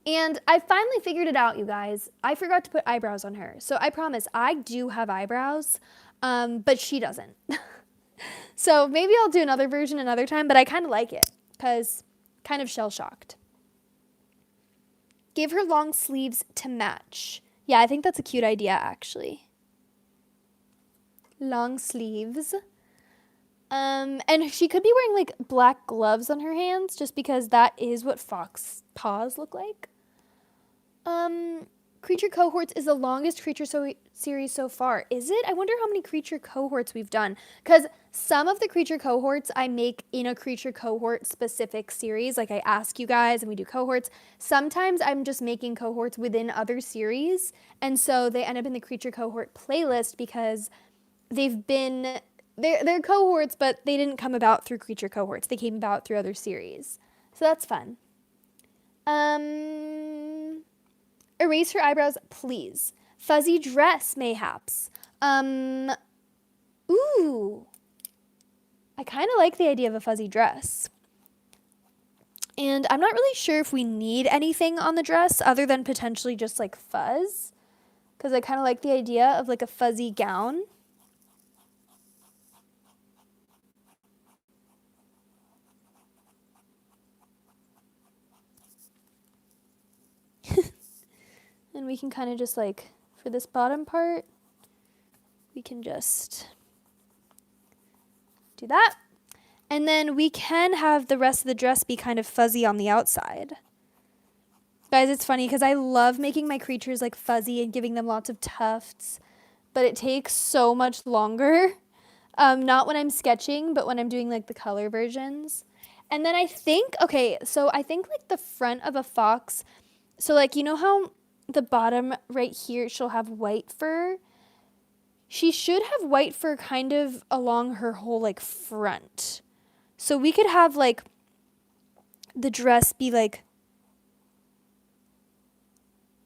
And I finally figured it out, you guys. I forgot to put eyebrows on her. So I promise, I do have eyebrows, but she doesn't. So maybe I'll do another version another time, but I kind of like it because kind of shell-shocked. Give her long sleeves to match. Yeah, I think that's a cute idea, actually. Long sleeves. And she could be wearing like black gloves on her hands just because that is what fox paws look like. Creature cohorts is the longest creature series so far. Is it? I wonder how many creature cohorts we've done. Because some of the creature cohorts I make in a creature cohort specific series. Like I ask you guys and we do cohorts. Sometimes I'm just making cohorts within other series. And so they end up in the creature cohort playlist because they've been... They're cohorts, but they didn't come about through creature cohorts. They came about through other series. So that's fun. Erase her eyebrows, please. Fuzzy dress, mayhaps. Ooh. I kind of like the idea of a fuzzy dress. And I'm not really sure if we need anything on the dress other than potentially just like fuzz. Because I kind of like the idea of like a fuzzy gown. And we can kind of just like, for this bottom part, we can just do that. And then we can have the rest of the dress be kind of fuzzy on the outside. Guys, it's funny because I love making my creatures like fuzzy and giving them lots of tufts, but it takes so much longer. Not when I'm sketching, but when I'm doing like the color versions. And then I think, okay, so I think like the front of a fox, so like, you know how the bottom right here, she'll have white fur? She should have white fur kind of along her whole like front. So we could have like the dress be like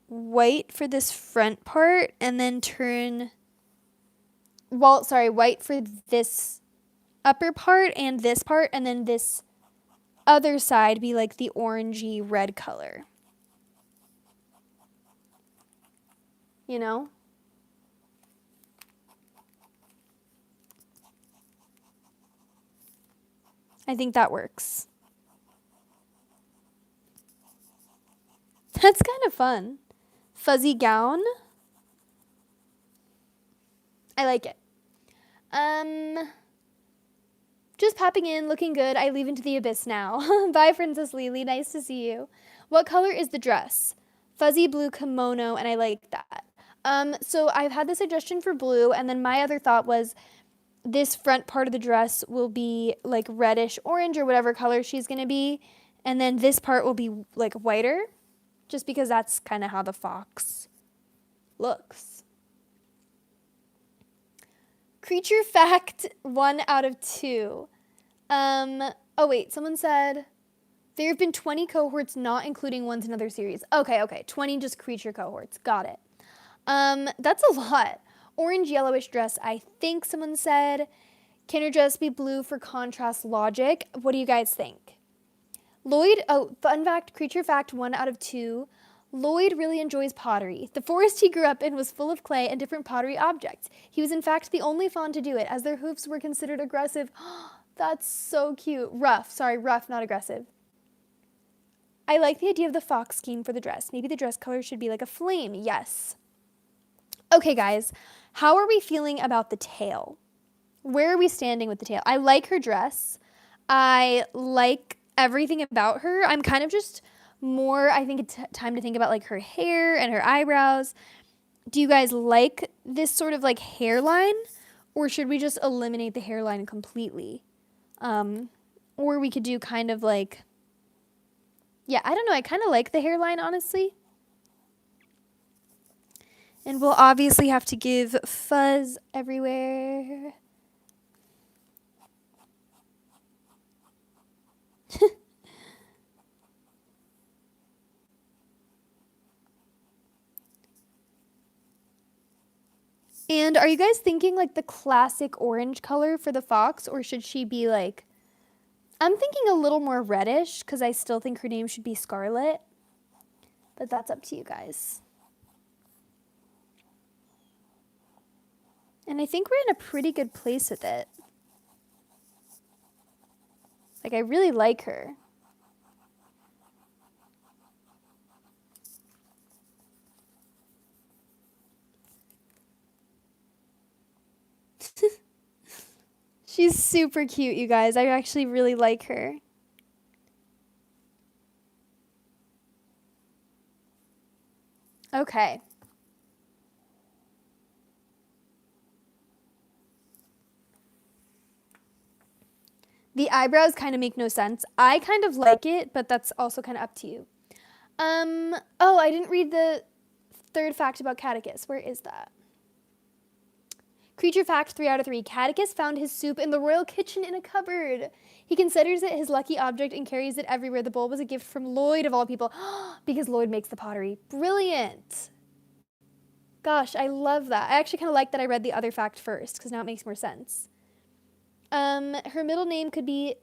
white for this front part and then turn, well, sorry, white for this upper part and this part, and then this other side be like the orangey red color. You know? I think that works. That's kind of fun. Fuzzy gown. I like it. Just popping in, looking good. I leave into the abyss now. Bye, Princess Lily. Nice to see you. What color is the dress? Fuzzy blue kimono, and I like that. So I've had the suggestion for blue, and then my other thought was, this front part of the dress will be like reddish orange or whatever color she's going to be. And then this part will be like whiter, just because that's kind of how the fox looks. Creature fact 1 out of 2. Oh wait, someone said there have been 20 cohorts, not including ones in other series. Okay, 20 just creature cohorts. Got it. That's a lot. Orange yellowish dress, I think someone said. Can her dress be blue for contrast logic? What do you guys think? Lloyd, fun fact, creature fact 1 out of 2. Lloyd really enjoys pottery. The forest he grew up in was full of clay and different pottery objects. He was in fact the only fawn to do it, as their hoofs were considered aggressive. That's so cute. Rough, not aggressive. I like the idea of the fox scheme for the dress. Maybe the dress color should be like a flame. Yes. Okay, guys, how are we feeling about the tail? Where are we standing with the tail? I like her dress. I like everything about her. I'm kind of just more, I think it's time to think about like her hair and her eyebrows. Do you guys like this sort of like hairline, or should we just eliminate the hairline completely? Or we could do kind of like, yeah, I don't know. I kind of like the hairline, honestly. And we'll obviously have to give fuzz everywhere. And are you guys thinking like the classic orange color for the fox, or should she be like, I'm thinking a little more reddish because I still think her name should be Scarlet, but that's up to you guys. And I think we're in a pretty good place with it. Like, I really like her. She's super cute, you guys. I actually really like her. Okay. The eyebrows kind of make no sense. I kind of like it, but that's also kind of up to you. Oh, I didn't read the third fact about Catechus. Where is that? Creature fact 3 out of 3. Catechus found his soup in the royal kitchen in a cupboard. He considers it his lucky object and carries it everywhere. The bowl was a gift from Lloyd, of all people, because Lloyd makes the pottery. Brilliant. Gosh, I love that. I actually kind of like that I read the other fact first, because now it makes more sense. Her middle name could be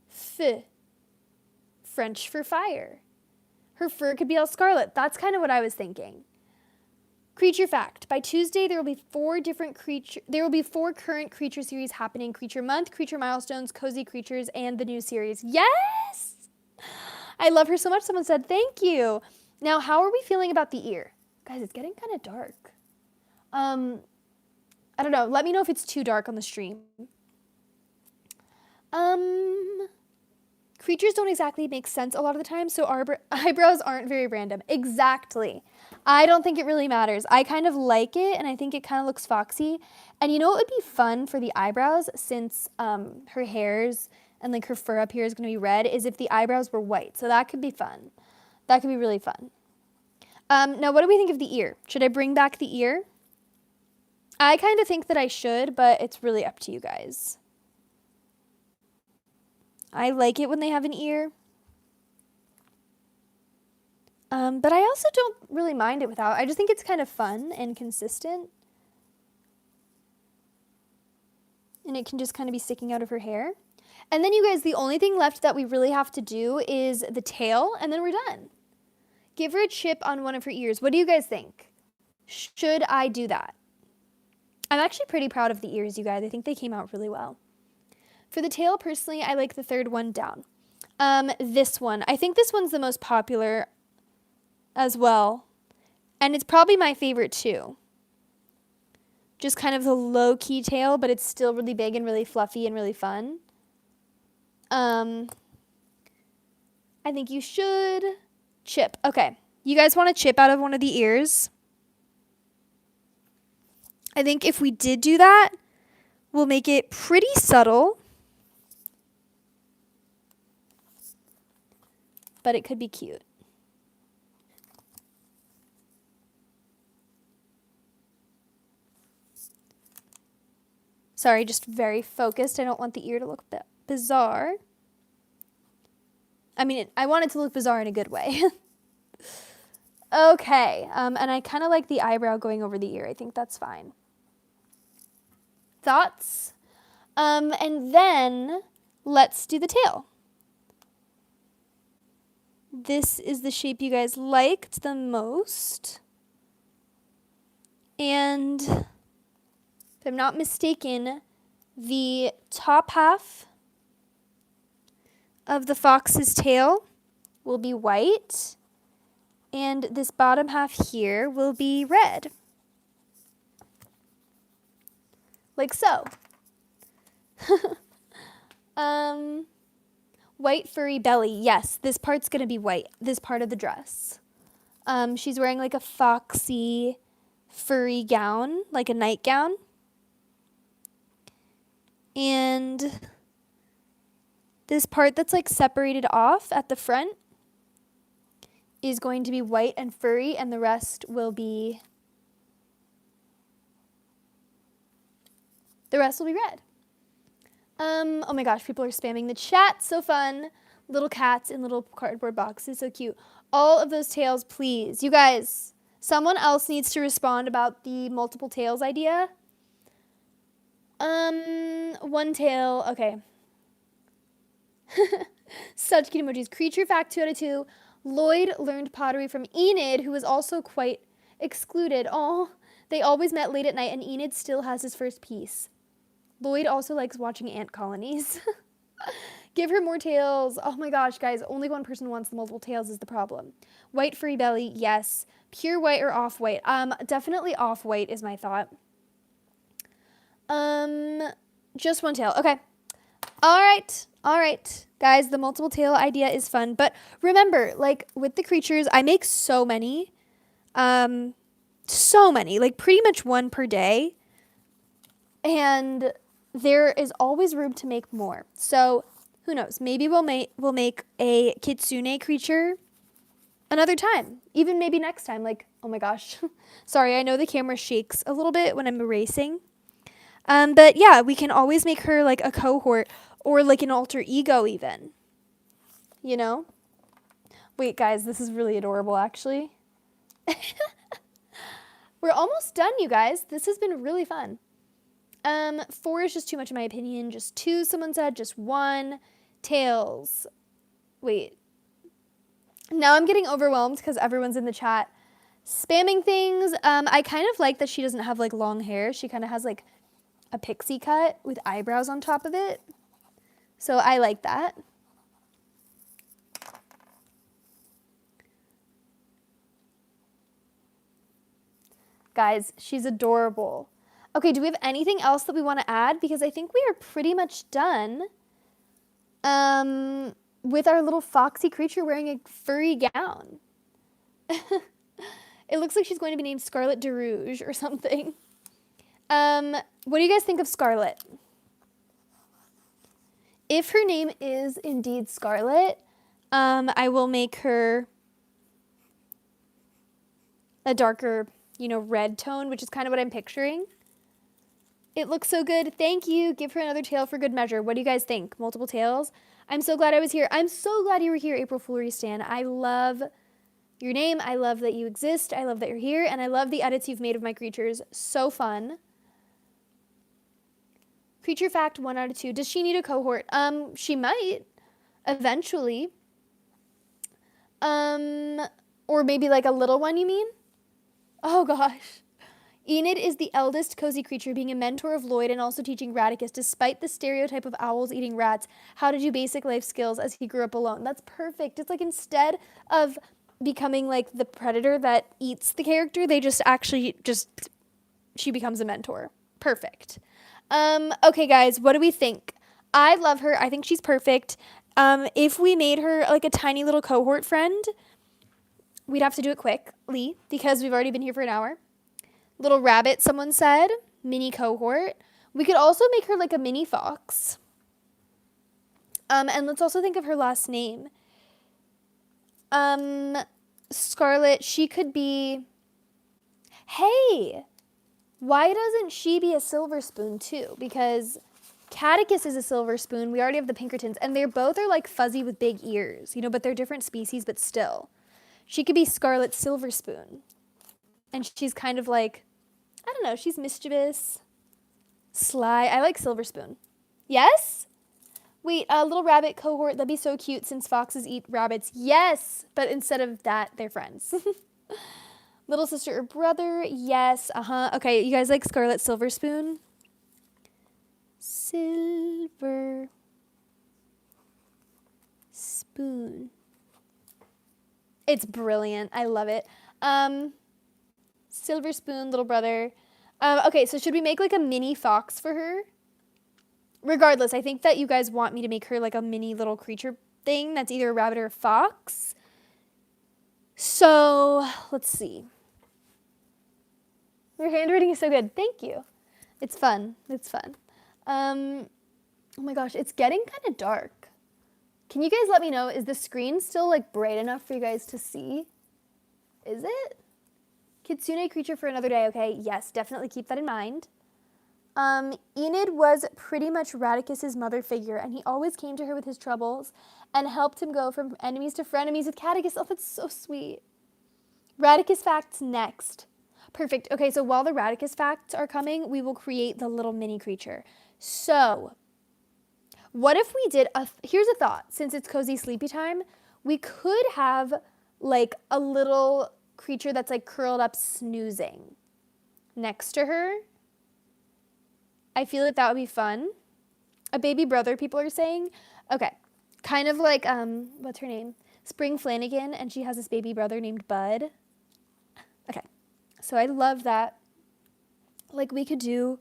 Feu, French for fire. Her fur could be all scarlet. That's kind of what I was thinking. Creature fact. By Tuesday, there will be 4 current creature series happening. Creature month, creature milestones, cozy creatures, and the new series. Yes! I love her so much. Someone said, thank you. Now, how are we feeling about the ear? Guys, it's getting kind of dark. I don't know. Let me know if it's too dark on the stream. Creatures don't exactly make sense a lot of the time, so our eyebrows aren't very random. Exactly. I don't think it really matters. I kind of like it, and I think it kind of looks foxy. And you know what would be fun for the eyebrows, since her hairs and like her fur up here is going to be red, is if the eyebrows were white. So that could be fun. That could be really fun. Now, what do we think of the ear? Should I bring back the ear? I kind of think that I should, but it's really up to you guys. I like it when they have an ear. But I also don't really mind it without. I just think it's kind of fun and consistent. And it can just kind of be sticking out of her hair. And then you guys, the only thing left that we really have to do is the tail, and then we're done. Give her a chip on one of her ears. What do you guys think? Should I do that? I'm actually pretty proud of the ears, you guys. I think they came out really well. For the tail, personally, I like the third one down. This one. I think this one's the most popular as well. And it's probably my favorite too. Just kind of the low-key tail, but it's still really big and really fluffy and really fun. I think you should chip. Okay. You guys want to chip out of one of the ears? I think if we did do that, We'll make it pretty subtle, but it could be cute. Sorry, just very focused. I don't want the ear to look bizarre. I mean, I want it to look bizarre in a good way. Okay, and I kind of like the eyebrow going over the ear. I think that's fine. Thoughts? And then let's do the tail. This is the shape you guys liked the most. And if I'm not mistaken, the top half of the fox's tail will be white, and this bottom half here will be red. Like so. White furry belly. Yes, this part's going to be white, this part of the dress. She's wearing like a foxy furry gown, like a nightgown. And this part that's like separated off at the front is going to be white and furry, and the rest will be red. Oh my gosh, people are spamming the chat. So fun. Little cats in little cardboard boxes. So cute. All of those tails, please. You guys, someone else needs to respond about the multiple tails idea. One tail. Okay. Such cute emojis. Creature fact 2 out of 2. Lloyd learned pottery from Enid, who was also quite excluded. Oh, they always met late at night, and Enid still has his first piece. Lloyd also likes watching ant colonies. Give her more tails. Oh my gosh, guys, only one person wants the multiple tails is the problem. White furry belly, yes. Pure white or off-white? Definitely off-white is my thought. Just one tail. Okay. All right. Guys, the multiple tail idea is fun. But remember, like with the creatures, I make so many. Like pretty much one per day. And there is always room to make more. So who knows? Maybe we'll make a kitsune creature another time. Even maybe next time. Like, oh my gosh. Sorry, I know the camera shakes a little bit when I'm erasing. But yeah, we can always make her like a cohort or like an alter ego even. You know? Wait, guys, this is really adorable, actually. We're almost done, you guys. This has been really fun. 4 is just too much in my opinion. Just 2, someone said. Just 1. Tails. Wait. Now I'm getting overwhelmed because everyone's in the chat spamming things. I kind of like that she doesn't have like long hair. She kind of has like a pixie cut with eyebrows on top of it. So I like that. Guys, she's adorable. Okay, do we have anything else that we want to add? Because I think we are pretty much done with our little foxy creature wearing a furry gown. It looks like she's going to be named Scarlet de Rouge or something. What do you guys think of Scarlet? If her name is indeed Scarlet, I will make her a darker, red tone, which is kind of what I'm picturing. It looks so good. Thank you. Give her another tail for good measure. What do you guys think? Multiple tails? I'm so glad I was here. I'm so glad you were here, April Foolery Stan. I love your name. I love that you exist. I love that you're here. And I love the edits you've made of my creatures. So fun. Creature fact 1 out of 2. Does she need a cohort? She might. Eventually. Or maybe like a little one, you mean? Oh gosh. Enid is the eldest cozy creature, being a mentor of Lloyd and also teaching Radicus, despite the stereotype of owls eating rats, how to do basic life skills as he grew up alone. That's perfect. It's like instead of becoming like the predator that eats the character, they she becomes a mentor. Perfect. Okay guys, what do we think? I love her. I think she's perfect. If we made her like a tiny little cohort friend, we'd have to do it quickly because we've already been here for an hour. Little rabbit, someone said. Mini cohort. We could also make her like a mini fox. And let's also think of her last name. Scarlet, she could be... Hey! Why doesn't she be a silver spoon too? Because Catechus is a silver spoon. We already have the Pinkertons. And they're both are like fuzzy with big ears, you know, but they're different species, but still. She could be Scarlet Silver Spoon. And she's kind of like, I don't know, she's mischievous, sly. I like Silver Spoon. Yes? Wait, a little rabbit cohort. That'd be so cute since foxes eat rabbits. Yes! But instead of that, they're friends. Little sister or brother. Yes. Okay, you guys like Scarlet Silver Spoon? Silver Spoon. It's brilliant. I love it. Silver Spoon, little brother. Okay, so should we make like a mini fox for her? Regardless, I think that you guys want me to make her like a mini little creature thing that's either a rabbit or a fox. So, let's see. Your handwriting is so good. Thank you. It's fun. It's fun. Oh my gosh, it's getting kind of dark. Can you guys let me know, is the screen still like bright enough for you guys to see? Is it? Kitsune creature for another day, okay? Yes, definitely keep that in mind. Enid was pretty much Radicus's mother figure, and he always came to her with his troubles and helped him go from enemies to frenemies with Catechus. Oh, that's so sweet. Radicus facts next. Perfect. Okay, so while the Radicus facts are coming, we will create the little mini creature. So, what if we did here's a thought. Since it's cozy sleepy time, we could have like a little creature that's like curled up snoozing next to her. I feel like that would be fun. A baby brother, people are saying. Okay. Kind of like, what's her name? Spring Flanagan, and she has this baby brother named Bud. Okay. So I love that. Like we could do,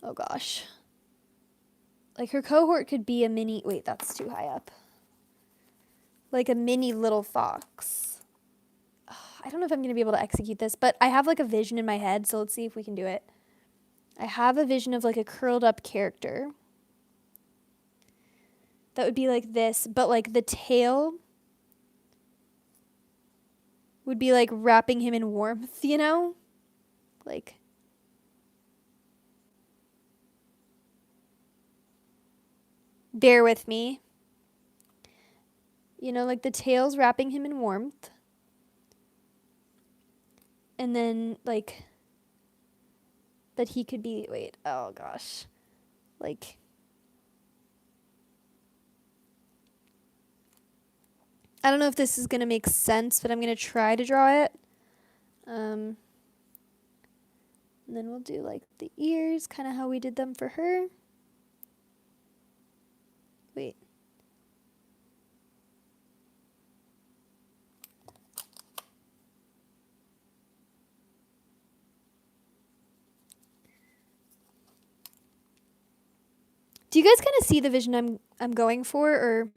oh gosh. Like her cohort could be a mini, wait, that's too high up. Like a mini little fox. I don't know if I'm going to be able to execute this, but I have like a vision in my head, so let's see if we can do it. I have a vision of like a curled up character that would be like this, but like the tail would be like wrapping him in warmth, you know? Like, bear with me. You know, like the tail's wrapping him in warmth. And then like that he could be, wait, oh gosh. Like, I don't know if this is going to make sense, but I'm going to try to draw it. And then we'll do like the ears, kind of how we did them for her. Wait. Do you guys kind of see the vision I'm going for, or?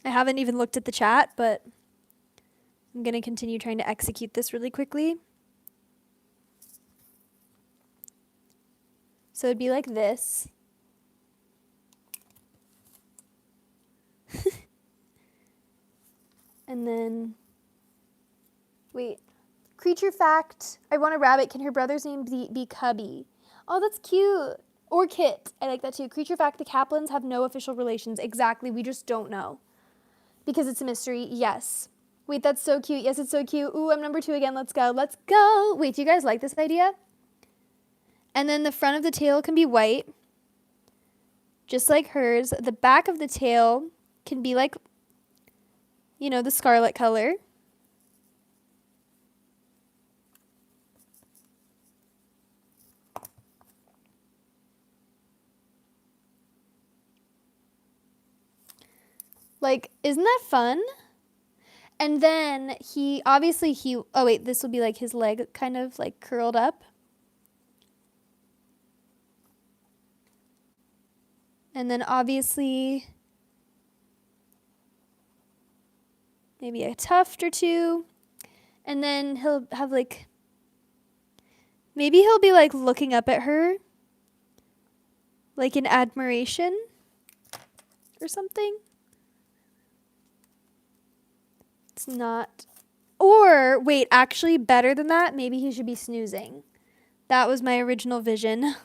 I haven't even looked at the chat, but I'm going to continue trying to execute this really quickly. So it'd be like this. And then, wait. Creature fact. I want a rabbit. Can her brother's name be Cubby? Oh, that's cute. Or Kit. I like that too. Creature fact. The Kaplans have no official relations. Exactly. We just don't know. Because it's a mystery. Yes. Wait, that's so cute. Yes, it's so cute. Ooh, I'm number 2 again. Let's go. Let's go. Wait, do you guys like this idea? And then the front of the tail can be white. Just like hers. The back of the tail can be like, you know, the scarlet color. Like, isn't that fun? And then oh wait, this will be like his leg kind of like curled up. And then obviously, maybe a tuft or two. And then he'll have like, maybe he'll be like looking up at her, like in admiration or something. It's not. Or, wait, actually better than that, maybe he should be snoozing. That was my original vision.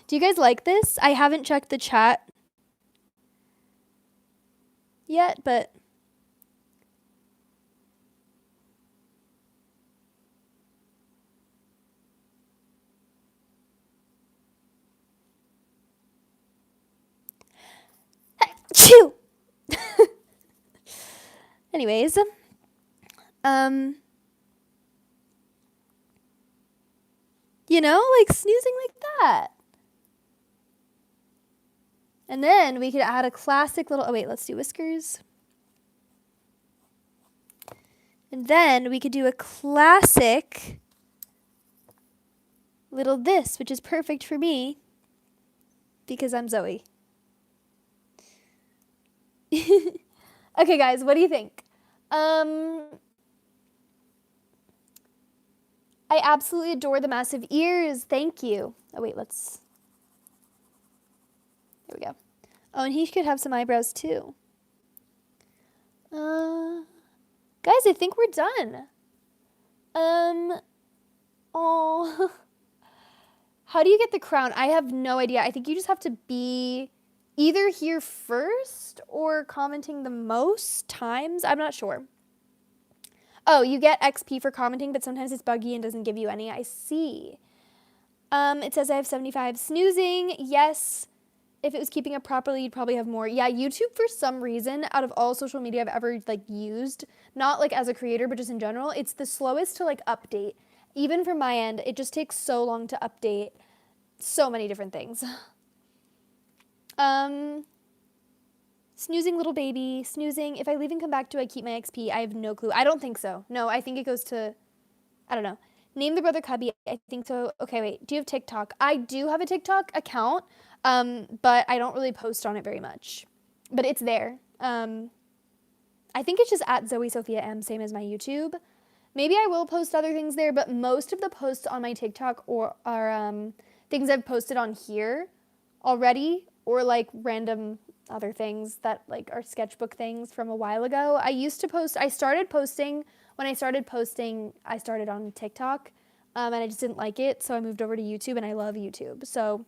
Do you guys like this? I haven't checked the chat yet, but chew. Anyways, you know, like snoozing like that. And then we could add a classic little, oh wait, let's do whiskers. And then we could do a classic little this, which is perfect for me because I'm Zoe. Okay, guys, what do you think? I absolutely adore the massive ears. Thank you. Oh, wait, let's... There we go. Oh, and he could have some eyebrows, too. Guys, I think we're done. Oh... How do you get the crown? I have no idea. I think you just have to be either here first or commenting the most times. I'm not sure. Oh, you get XP for commenting, but sometimes it's buggy and doesn't give you any. I see. It says I have 75 snoozing. Yes. If it was keeping up properly, you'd probably have more. Yeah, YouTube, for some reason, out of all social media I've ever, like, used, not, like, as a creator, but just in general, it's the slowest to, like, update. Even from my end, it just takes so long to update so many different things. Snoozing little baby, snoozing. If I leave and come back, do I keep my XP? I have no clue. I don't think so. No, I think it goes to, I don't know. Name the brother Cubby. I think so. Okay, wait. Do you have TikTok? I do have a TikTok account, but I don't really post on it very much. But it's there. I think it's just at Zoe Sophia M, same as my YouTube. Maybe I will post other things there, but most of the posts on my TikTok are things I've posted on here already, or like random other things that like are sketchbook things from a while ago. I started posting on TikTok, and I just didn't like it, so I moved over to YouTube, and I love YouTube. So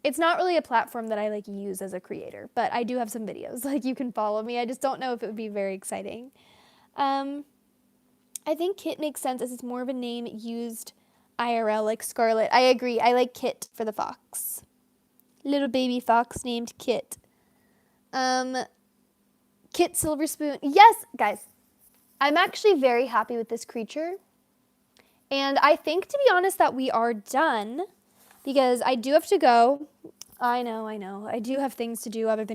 it's not really a platform that I like use as a creator, but I do have some videos. Like, you can follow me. I just don't know if it would be very exciting. I think Kit makes sense as it's more of a name used IRL, like Scarlet. I agree. I like Kit for the fox. Little baby fox named Kit. Kit Silverspoon. Yes, guys. I'm actually very happy with this creature. And I think, to be honest, that we are done. Because I do have to go. I know. I do have things to do other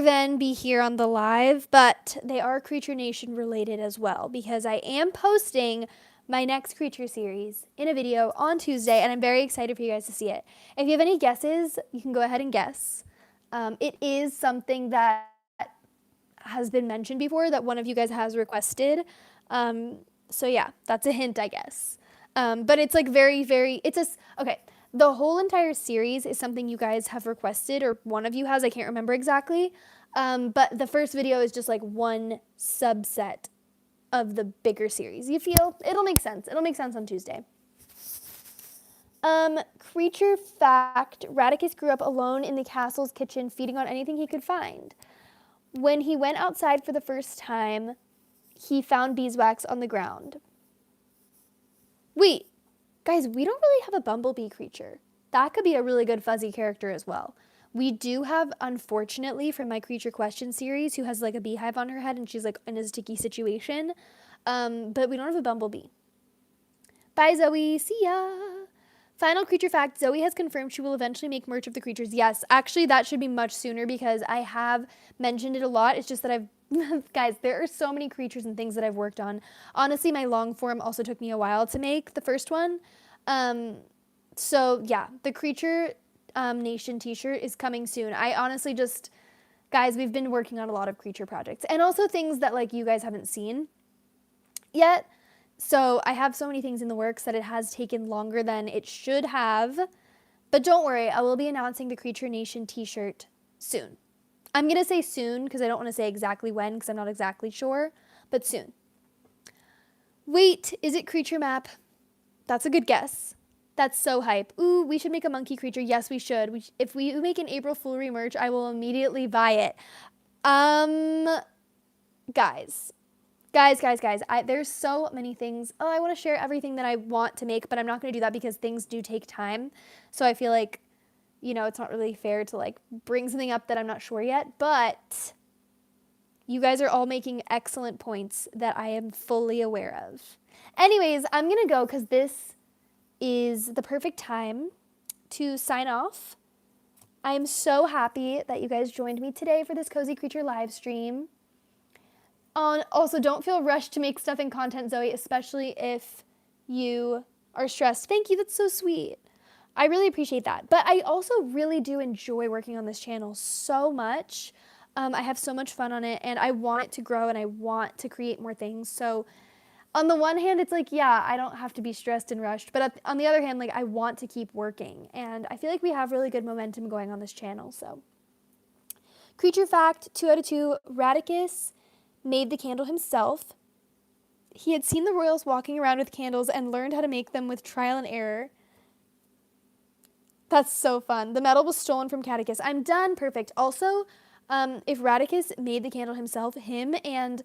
than be here on the live, but they are Creature Nation related as well, because I am posting my next creature series in a video on Tuesday, and I'm very excited for you guys to see it. If you have any guesses, you can go ahead and guess. It is something that has been mentioned before that one of you guys has requested. So yeah, that's a hint, I guess. But it's like very, very, okay. The whole entire series is something you guys have requested, or one of you has, I can't remember exactly. But the first video is just like one subset of the bigger series. You feel? It'll make sense. It'll make sense on Tuesday. Creature fact, Radicus grew up alone in the castle's kitchen, feeding on anything he could find. When he went outside for the first time, he found beeswax on the ground. Wait. Guys, we don't really have a bumblebee creature. That could be a really good fuzzy character as well. We do have, unfortunately, from my creature question series, who has like a beehive on her head and she's like in a sticky situation. But we don't have a bumblebee. Bye, Zoe. See ya. Final creature fact, Zoe has confirmed she will eventually make merch of the creatures. Yes, actually that should be much sooner because I have mentioned it a lot. It's just that guys, there are so many creatures and things that I've worked on. Honestly, my long form also took me a while to make, the first one. So yeah, the creature Nation t-shirt is coming soon. I honestly just, guys, we've been working on a lot of creature projects and also things that like you guys haven't seen yet. So I have so many things in the works that it has taken longer than it should have. But don't worry, I will be announcing the Creature Nation t-shirt soon. I'm going to say soon because I don't want to say exactly when because I'm not exactly sure, but soon. Wait, is it creature map? That's a good guess. That's so hype. Ooh, we should make a monkey creature. Yes, we should. If we make an April Foolery merch, I will immediately buy it. Guys. There's so many things. Oh, I want to share everything that I want to make, but I'm not going to do that because things do take time. So I feel like, you know, it's not really fair to like bring something up that I'm not sure yet, but you guys are all making excellent points that I am fully aware of. Anyways, I'm going to go because this is the perfect time to sign off. I am so happy that you guys joined me today for this Cozy Creature live stream. Also, don't feel rushed to make stuff and content, Zoe, especially if you are stressed. Thank you. That's so sweet. I really appreciate that. But I also really do enjoy working on this channel so much. I have so much fun on it, and I want it to grow, and I want to create more things. So on the one hand, it's like, yeah, I don't have to be stressed and rushed. But on the other hand, like, I want to keep working. And I feel like we have really good momentum going on this channel. So creature fact, 2 out of 2, Radicus made the candle himself. He had seen the royals walking around with candles and learned how to make them with trial and error. That's so fun. The metal was stolen from Catechus. I'm done. Perfect. Also, if Radicus made the candle himself, him and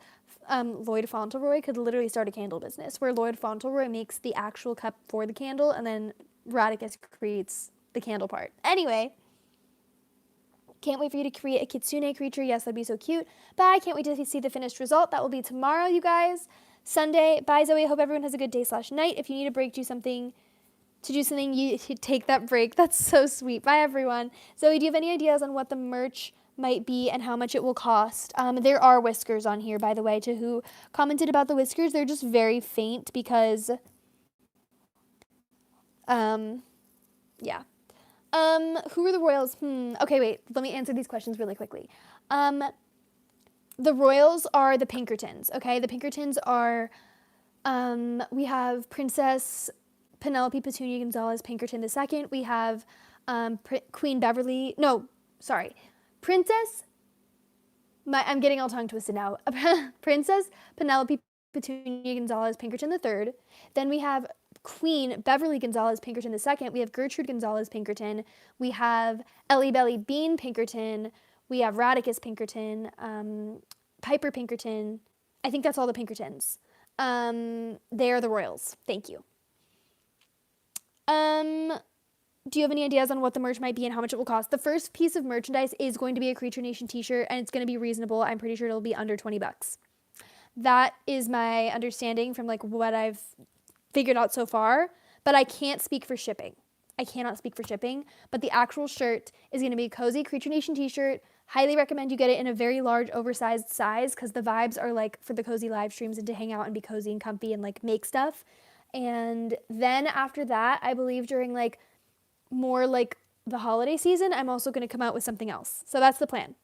Lloyd Fauntleroy could literally start a candle business where Lloyd Fauntleroy makes the actual cup for the candle and then Radicus creates the candle part. Anyway, can't wait for you to create a kitsune creature. Yes, that'd be so cute. Bye. Can't wait to see the finished result. That will be tomorrow, you guys. Sunday. Bye, Zoe. Hope everyone has a good day/night. If you need a break, do something, you take that break. That's so sweet. Bye, everyone. Zoe, do you have any ideas on what the merch might be and how much it will cost? There are whiskers on here, by the way, to who commented about the whiskers. They're just very faint because, yeah. Who are the royals? Okay, wait. Let me answer these questions really quickly. The royals are the Pinkertons, okay? The Pinkertons are, we have Princess Penelope Petunia Gonzalez Pinkerton II. We have Queen Beverly. No, sorry. I'm getting all tongue twisted now. Princess Penelope Petunia Gonzalez Pinkerton III. Then we have Queen Beverly Gonzalez Pinkerton II. We have Gertrude Gonzalez Pinkerton. We have Ellie Belly Bean Pinkerton. We have Radicus Pinkerton. Piper Pinkerton. I think that's all the Pinkertons. They are the royals. Thank you. Do you have any ideas on what the merch might be and how much it will cost? The first piece of merchandise is going to be a Creature Nation t-shirt, and it's going to be reasonable. I'm pretty sure it'll be under $20. That is my understanding from like what I've figured out so far, but I can't speak for shipping. I cannot speak for shipping, but the actual shirt is going to be a cozy Creature Nation t-shirt. Highly recommend you get it in a very large, oversized size because the vibes are like for the cozy live streams and to hang out and be cozy and comfy and like make stuff. And then after that, I believe during like more like the holiday season, I'm also going to come out with something else. So that's the plan.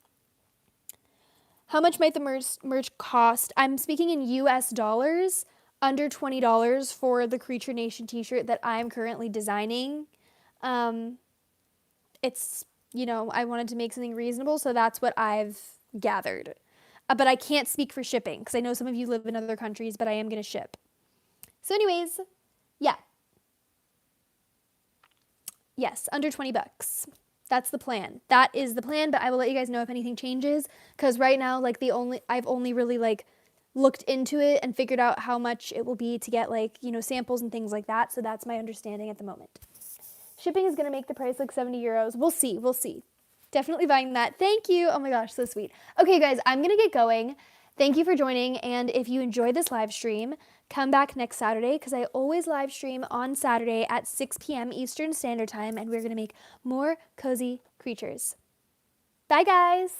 How much might the merch cost? I'm speaking in US dollars, under $20 for the Creature Nation t-shirt that I'm currently designing. It's, you know, I wanted to make something reasonable, so that's what I've gathered. But I can't speak for shipping because I know some of you live in other countries, but I am going to ship. So anyways, yeah. Yes, under $20. That's the plan. That is the plan, but I will let you guys know if anything changes because right now, like I've only really like looked into it and figured out how much it will be to get like, you know, samples and things like that. So that's my understanding at the moment. Shipping is going to make the price like 70 euros. We'll see. We'll see. Definitely buying that. Thank you. Oh my gosh, so sweet. Okay, guys, I'm going to get going. Thank you for joining. And if you enjoyed this live stream, come back next Saturday because I always live stream on Saturday at 6 p.m. Eastern Standard Time, and we're going to make more cozy creatures. Bye, guys.